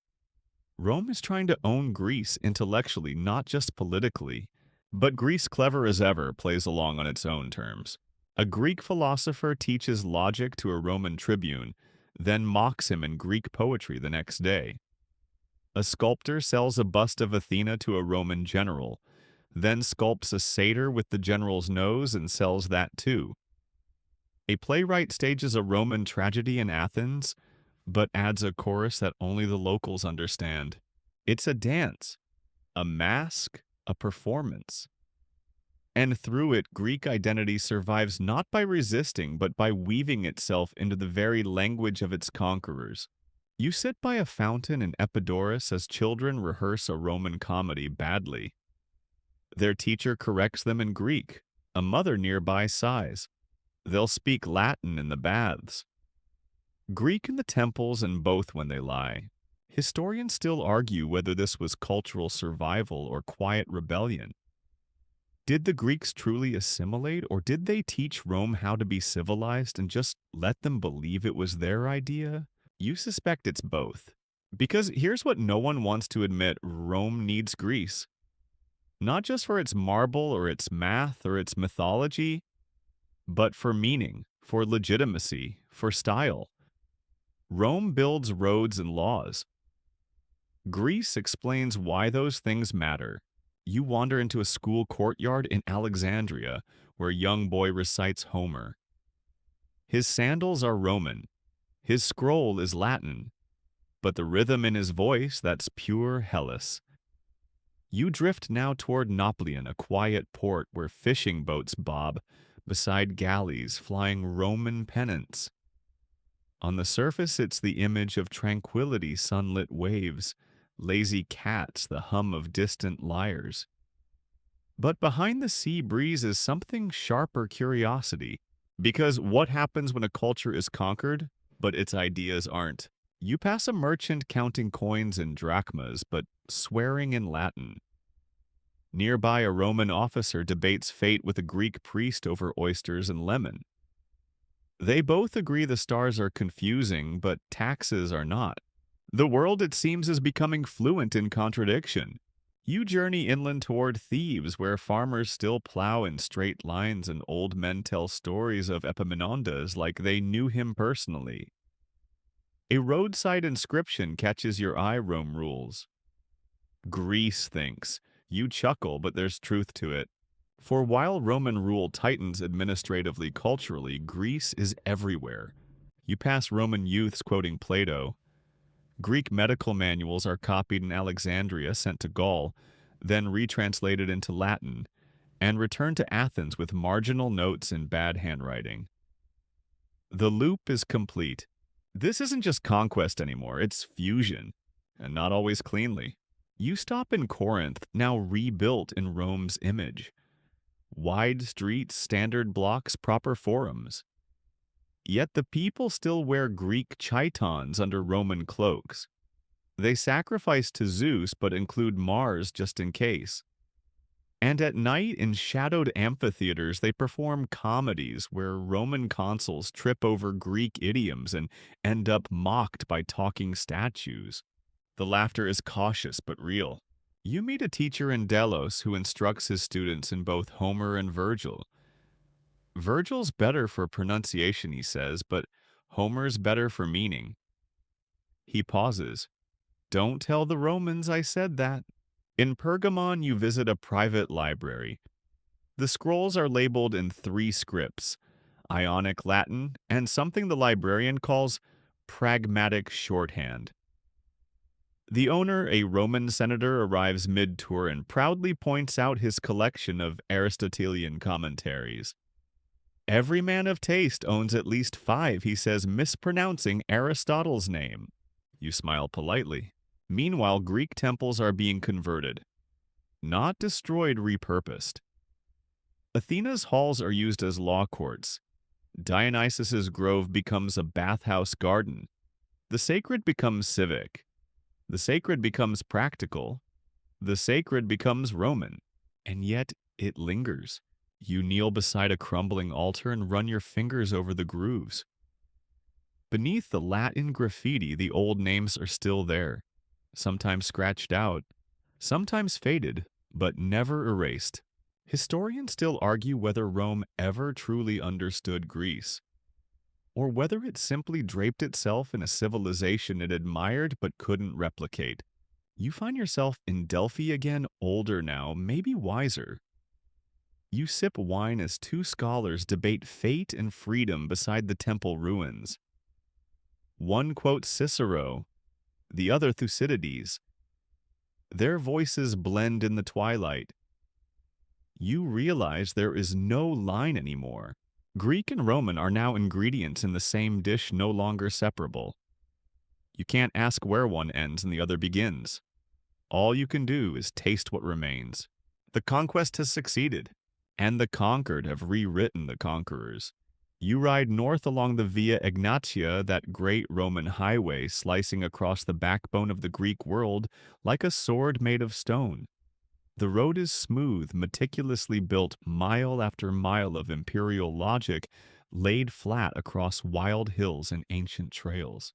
Rome is trying to own Greece intellectually, not just politically. But Greece, clever as ever, plays along on its own terms. A Greek philosopher teaches logic to a Roman tribune, then mocks him in Greek poetry the next day. A sculptor sells a bust of Athena to a Roman general, then sculpts a satyr with the general's nose and sells that too. A playwright stages a Roman tragedy in Athens, but adds a chorus that only the locals understand. It's a dance, a mask, a performance. And through it, Greek identity survives not by resisting, but by weaving itself into the very language of its conquerors. You sit by a fountain in Epidaurus as children rehearse a Roman comedy badly. Their teacher corrects them in Greek. A mother nearby sighs. They'll speak Latin in the baths. Greek in the temples and both when they lie. Historians still argue whether this was cultural survival or quiet rebellion. Did the Greeks truly assimilate, or did they teach Rome how to be civilized and just let them believe it was their idea? You suspect it's both. Because here's what no one wants to admit: Rome needs Greece. Not just for its marble or its math or its mythology, but for meaning, for legitimacy, for style. Rome builds roads and laws. Greece explains why those things matter. You wander into a school courtyard in Alexandria, where a young boy recites Homer. His sandals are Roman. His scroll is Latin. But the rhythm in his voice, that's pure Hellas. You drift now toward Nauplion, a quiet port where fishing boats bob beside galleys flying Roman pennants. On the surface, it's the image of tranquility, sunlit waves, lazy cats, the hum of distant lyres. But behind the sea breeze is something sharper curiosity. Because what happens when a culture is conquered, but its ideas aren't? You pass a merchant counting coins in drachmas, but swearing in Latin. Nearby, a Roman officer debates fate with a Greek priest over oysters and lemon. They both agree the stars are confusing, but taxes are not. The world, it seems, is becoming fluent in contradiction. You journey inland toward Thebes, where farmers still plow in straight lines and old men tell stories of Epaminondas like they knew him personally. A roadside inscription catches your eye, Rome rules. Greece thinks. You chuckle, but there's truth to it. For while Roman rule tightens administratively, culturally, Greece is everywhere. You pass Roman youths quoting Plato. Greek medical manuals are copied in Alexandria, sent to Gaul, then retranslated into Latin, and returned to Athens with marginal notes in bad handwriting. The loop is complete. This isn't just conquest anymore, it's fusion, and not always cleanly. You stop in Corinth, now rebuilt in Rome's image. Wide streets, standard blocks, proper forums. Yet the people still wear Greek chitons under Roman cloaks. They sacrifice to Zeus but include Mars just in case. And at night, in shadowed amphitheaters, they perform comedies where Roman consuls trip over Greek idioms and end up mocked by talking statues. The laughter is cautious but real. You meet a teacher in Delos who instructs his students in both Homer and Virgil. Virgil's better for pronunciation, he says, but Homer's better for meaning. He pauses. Don't tell the Romans I said that. In Pergamon, you visit a private library. The scrolls are labeled in three scripts, Ionic Latin and something the librarian calls pragmatic shorthand. The owner, a Roman senator, arrives mid-tour and proudly points out his collection of Aristotelian commentaries. Every man of taste owns at least 5, he says, mispronouncing Aristotle's name. You smile politely. Meanwhile, Greek temples are being converted. Not destroyed, repurposed. Athena's halls are used as law courts. Dionysus's grove becomes a bathhouse garden. The sacred becomes civic. The sacred becomes practical. The sacred becomes Roman. And yet, it lingers. You kneel beside a crumbling altar and run your fingers over the grooves. Beneath the Latin graffiti, the old names are still there. Sometimes scratched out, sometimes faded, but never erased. Historians still argue whether Rome ever truly understood Greece, or whether it simply draped itself in a civilization it admired but couldn't replicate. You find yourself in Delphi again, older now, maybe wiser. You sip wine as 2 scholars debate fate and freedom beside the temple ruins. One quotes Cicero, the other Thucydides. Their voices blend in the twilight. You realize there is no line anymore. Greek and Roman are now ingredients in the same dish, no longer separable. You can't ask where one ends and the other begins. All you can do is taste what remains. The conquest has succeeded, and the conquered have rewritten the conquerors. You ride north along the Via Egnatia, that great Roman highway slicing across the backbone of the Greek world like a sword made of stone. The road is smooth, meticulously built, mile after mile of imperial logic laid flat across wild hills and ancient trails.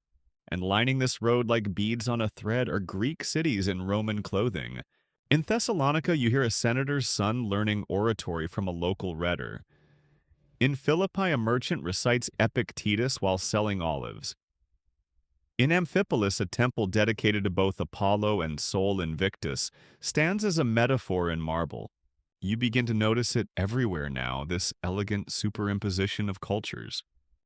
And lining this road like beads on a thread are Greek cities in Roman clothing. In Thessalonica, you hear a senator's son learning oratory from a local rhetor. In Philippi, a merchant recites Epictetus while selling olives. In Amphipolis, a temple dedicated to both Apollo and Sol Invictus stands as a metaphor in marble. You begin to notice it everywhere now, this elegant superimposition of cultures.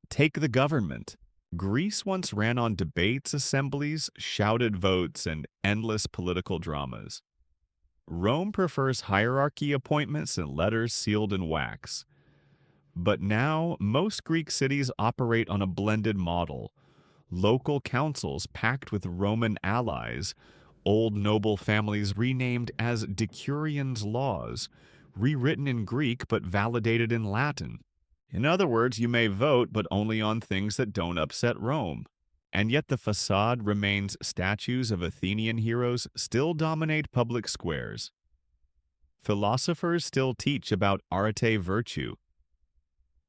Take the government. Greece once ran on debates, assemblies, shouted votes, and endless political dramas. Rome prefers hierarchy appointments and letters sealed in wax. But now, most Greek cities operate on a blended model. Local councils packed with Roman allies, old noble families renamed as Decurions' laws, rewritten in Greek but validated in Latin. In other words, you may vote, but only on things that don't upset Rome. And yet the facade remains statues of Athenian heroes still dominate public squares. Philosophers still teach about arete virtue.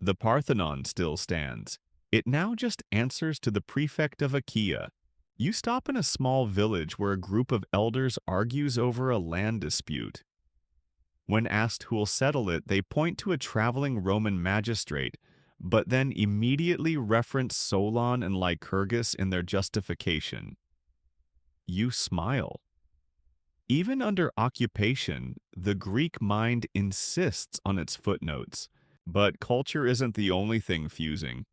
The Parthenon still stands. It now just answers to the prefect of Achaia. You stop in a small village where a group of elders argues over a land dispute. When asked who'll settle it, they point to a traveling Roman magistrate, but then immediately reference Solon and Lycurgus in their justification. You smile. Even under occupation, the Greek mind insists on its footnotes. But culture isn't the only thing fusing.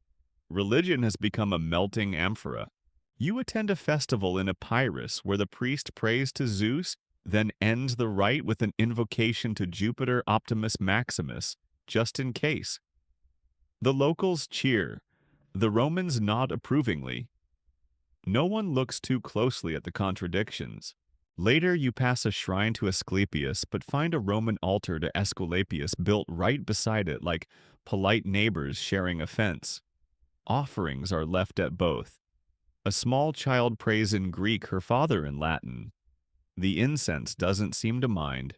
Religion has become a melting amphora. You attend a festival in Epirus where the priest prays to Zeus, then ends the rite with an invocation to Jupiter Optimus Maximus, just in case. The locals cheer. The Romans nod approvingly. No one looks too closely at the contradictions. Later, you pass a shrine to Asclepius, but find a Roman altar to Aesculapius built right beside it, like polite neighbors sharing a fence. Offerings are left at both. A small child prays in Greek, her father in Latin. The incense doesn't seem to mind.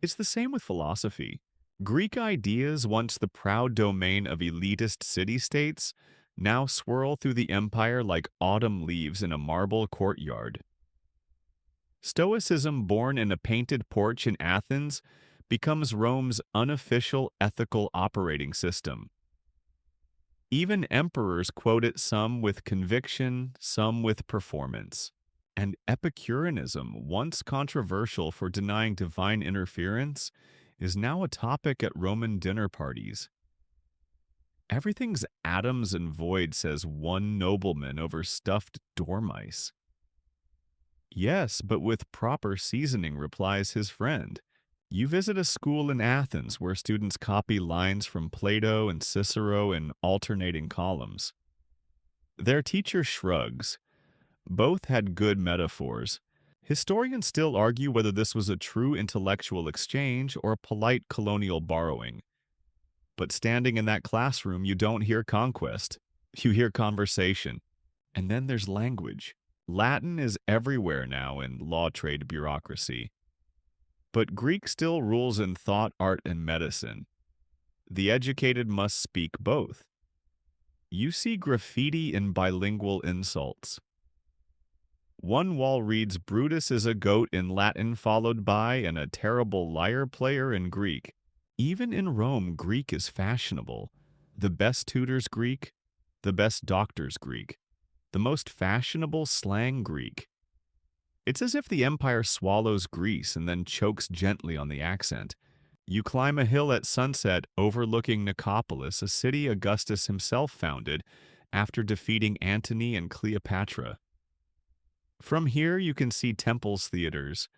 It's the same with philosophy. Greek ideas, once the proud domain of elitist city-states, now swirl through the empire like autumn leaves in a marble courtyard. Stoicism, born in a painted porch in Athens, becomes Rome's unofficial ethical operating system. Even emperors quote it, some with conviction, some with performance. And Epicureanism, once controversial for denying divine interference, is now a topic at Roman dinner parties. Everything's atoms and void, says one nobleman over stuffed dormice. Yes, but with proper seasoning, replies his friend. You visit a school in Athens where students copy lines from Plato and Cicero in alternating columns. Their teacher shrugs. Both had good metaphors. Historians still argue whether this was a true intellectual exchange or a polite colonial borrowing. But standing in that classroom, you don't hear conquest. You hear conversation. And then there's language. Latin is everywhere now in law trade bureaucracy. But Greek still rules in thought, art, and medicine. The educated must speak both. You see graffiti in bilingual insults. One wall reads, Brutus is a goat in Latin, followed by, and a terrible lyre player in Greek. Even in Rome, Greek is fashionable. The best tutors Greek, the best doctors Greek, the most fashionable slang Greek. It's as if the empire swallows Greece and then chokes gently on the accent. You climb a hill at sunset overlooking Nicopolis, a city Augustus himself founded after defeating Antony and Cleopatra. From here you can see temples, theaters,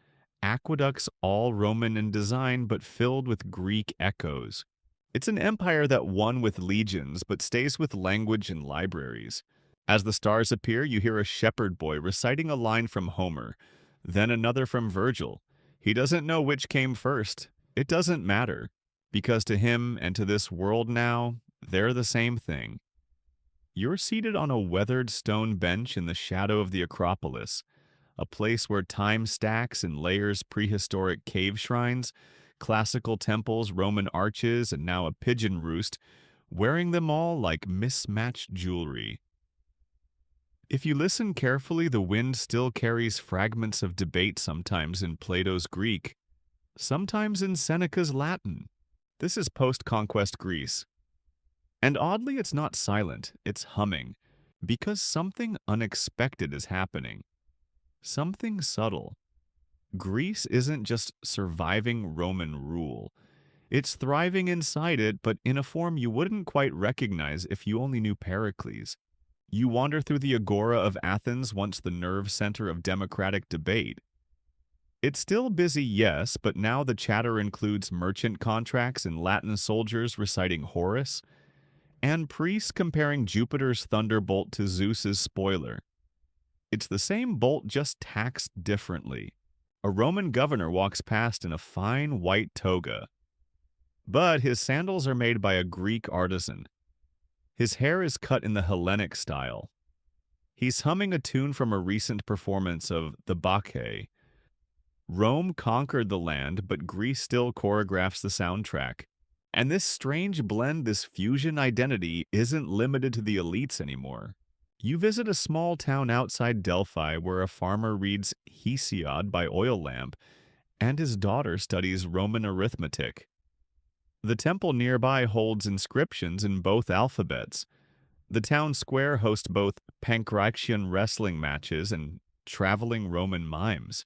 aqueducts all Roman in design but filled with Greek echoes. It's an empire that won with legions but stays with language and libraries. As the stars appear, you hear a shepherd boy reciting a line from Homer, then another from Virgil. He doesn't know which came first. It doesn't matter, because to him and to this world now, they're the same thing. You're seated on a weathered stone bench in the shadow of the Acropolis, a place where time stacks in layers prehistoric cave shrines, classical temples, Roman arches, and now a pigeon roost, wearing them all like mismatched jewelry. If you listen carefully, the wind still carries fragments of debate, sometimes in Plato's Greek, sometimes in Seneca's Latin. This is post-conquest Greece. And oddly, it's not silent, it's humming, because something unexpected is happening. Something subtle. Greece isn't just surviving Roman rule. It's thriving inside it, but in a form you wouldn't quite recognize if you only knew Pericles. You wander through the agora of Athens, once the nerve center of democratic debate. It's still busy, yes, but now the chatter includes merchant contracts and Latin soldiers reciting Horace, and priests comparing Jupiter's thunderbolt to Zeus's spoiler. It's the same bolt, just taxed differently. A Roman governor walks past in a fine white toga, but his sandals are made by a Greek artisan. His hair is cut in the Hellenic style. He's humming a tune from a recent performance of the Bacchae. Rome conquered the land, but Greece still choreographs the soundtrack. And this strange blend, this fusion identity, isn't limited to the elites anymore. You visit a small town outside Delphi where a farmer reads Hesiod by oil lamp, and his daughter studies Roman arithmetic. The temple nearby holds inscriptions in both alphabets. The town square hosts both Pancracian wrestling matches and traveling Roman mimes.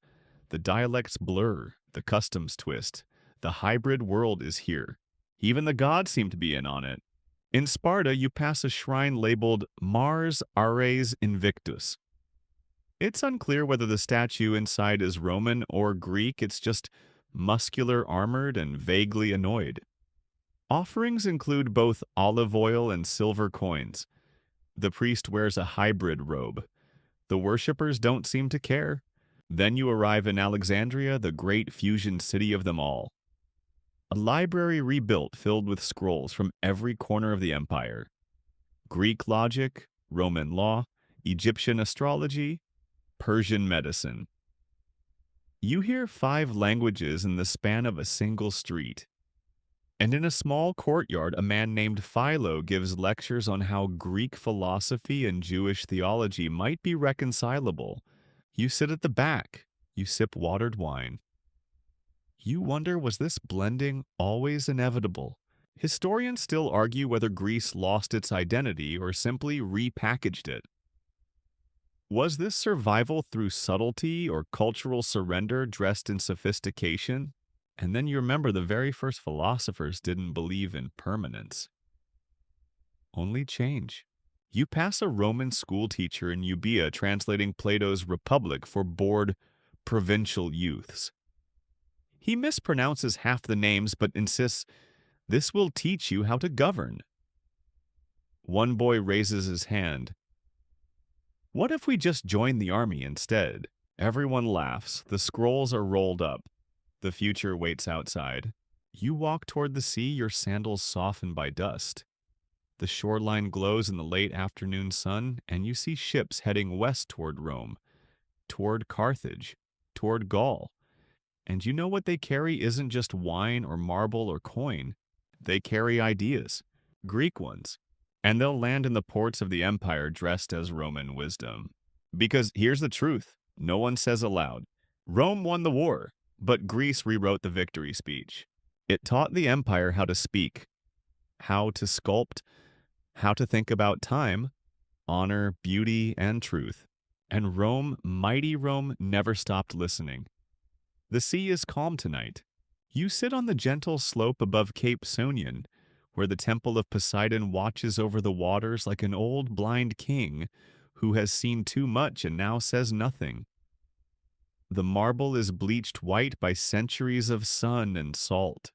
The dialects blur, the customs twist. The hybrid world is here. Even the gods seem to be in on it. In Sparta, you pass a shrine labeled Mars Ares Invictus. It's unclear whether the statue inside is Roman or Greek. It's just muscular, armored, and vaguely annoyed. Offerings include both olive oil and silver coins. The priest wears a hybrid robe. The worshippers don't seem to care. Then you arrive in Alexandria, the great fusion city of them all. A library rebuilt filled with scrolls from every corner of the empire. Greek logic, Roman law, Egyptian astrology, Persian medicine. You hear 5 languages in the span of a single street. And in a small courtyard, a man named Philo gives lectures on how Greek philosophy and Jewish theology might be reconcilable. You sit at the back. You sip watered wine. You wonder, was this blending always inevitable? Historians still argue whether Greece lost its identity or simply repackaged it. Was this survival through subtlety or cultural surrender dressed in sophistication? And then you remember the very first philosophers didn't believe in permanence, only change. You pass a Roman school teacher in Euboea translating Plato's Republic for bored provincial youths. He mispronounces half the names but insists, "This will teach you how to govern." One boy raises his hand. "What if we just join the army instead?" Everyone laughs. The scrolls are rolled up. The future waits outside. You walk toward the sea, your sandals softened by dust. The shoreline glows in the late afternoon sun, and you see ships heading west toward Rome, toward Carthage, toward Gaul. And you know what they carry isn't just wine or marble or coin. They carry ideas, Greek ones. And they'll land in the ports of the empire dressed as Roman wisdom. Because here's the truth, no one says aloud. Rome won the war, but Greece rewrote the victory speech. It taught the empire how to speak, how to sculpt, how to think about time, honor, beauty, and truth. And Rome, mighty Rome, never stopped listening. The sea is calm tonight. You sit on the gentle slope above Cape Sonion, where the temple of Poseidon watches over the waters like an old blind king who has seen too much and now says nothing. The marble is bleached white by centuries of sun and salt.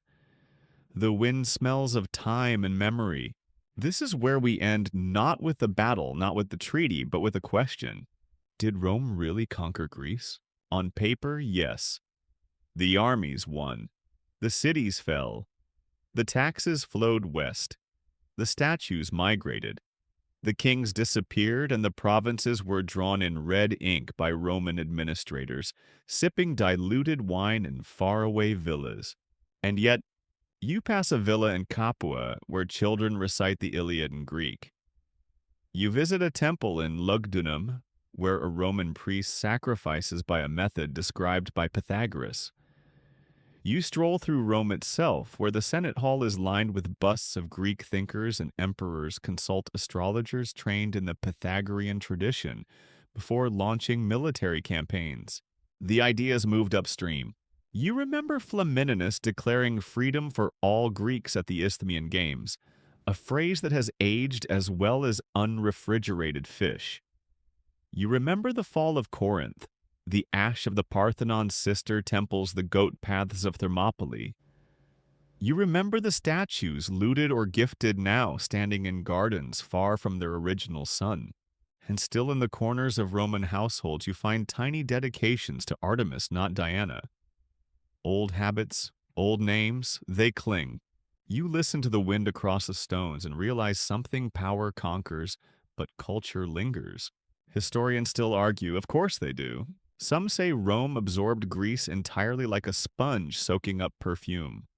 The wind smells of time and memory. This is where we end, not with the battle, not with the treaty, but with a question. Did Rome really conquer Greece? On paper, yes. The armies won. The cities fell. The taxes flowed west. The statues migrated. The kings disappeared, and the provinces were drawn in red ink by Roman administrators, sipping diluted wine in faraway villas. And yet, you pass a villa in Capua where children recite the Iliad in Greek. You visit a temple in Lugdunum where a Roman priest sacrifices by a method described by Pythagoras. You stroll through Rome itself, where the Senate Hall is lined with busts of Greek thinkers and emperors consult astrologers trained in the Pythagorean tradition before launching military campaigns. The ideas moved upstream. You remember Flamininus declaring freedom for all Greeks at the Isthmian Games, a phrase that has aged as well as unrefrigerated fish. You remember the fall of Corinth, the ash of the Parthenon's sister temples, the goat paths of Thermopylae. You remember the statues, looted or gifted now, standing in gardens far from their original sun. And still in the corners of Roman households you find tiny dedications to Artemis, not Diana. Old habits, old names, they cling. You listen to the wind across the stones and realize something power conquers, but culture lingers. Historians still argue, of course they do. Some say Rome absorbed Greece entirely like a sponge soaking up perfume.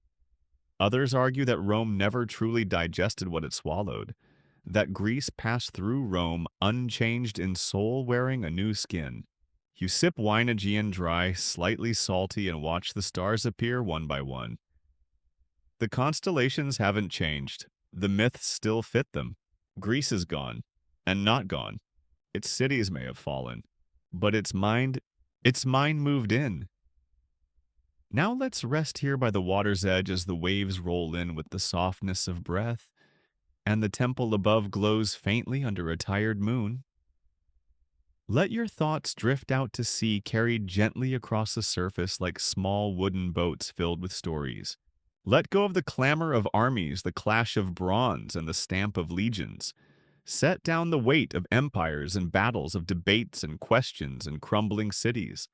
Others argue that Rome never truly digested what it swallowed, that Greece passed through Rome unchanged in soul, wearing a new skin. You sip wine Aegean dry, slightly salty, and watch the stars appear one by one. The constellations haven't changed. The myths still fit them. Greece is gone, and not gone. Its cities may have fallen, but its mind moved in. Now let's rest here by the water's edge as the waves roll in with the softness of breath, and the temple above glows faintly under a tired moon. Let your thoughts drift out to sea, carried gently across the surface like small wooden boats filled with stories. Let go of the clamor of armies, the clash of bronze, and the stamp of legions. Set down the weight of empires and battles, of debates and questions and crumbling cities.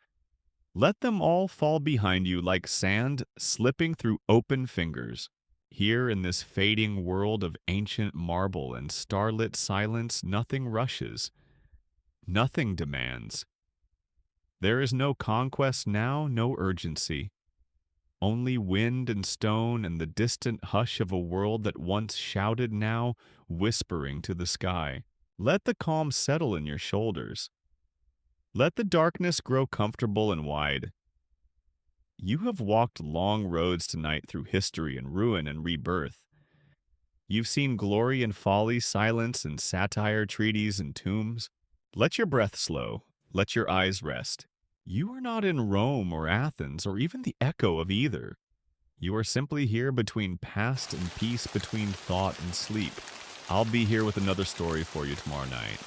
Let them all fall behind you like sand slipping through open fingers. Here in this fading world of ancient marble and starlit silence, nothing rushes, nothing demands. There is no conquest now, no urgency. Only wind and stone and the distant hush of a world that once shouted, now whispering to the sky. Let the calm settle in your shoulders. Let the darkness grow comfortable and wide. You have walked long roads tonight through history and ruin and rebirth. You've seen glory and folly, silence and satire, treaties and tombs. Let your breath slow. Let your eyes rest. You are not in Rome or Athens or even the echo of either. You are simply here between past and peace, between thought and sleep. I'll be here with another story for you tomorrow night.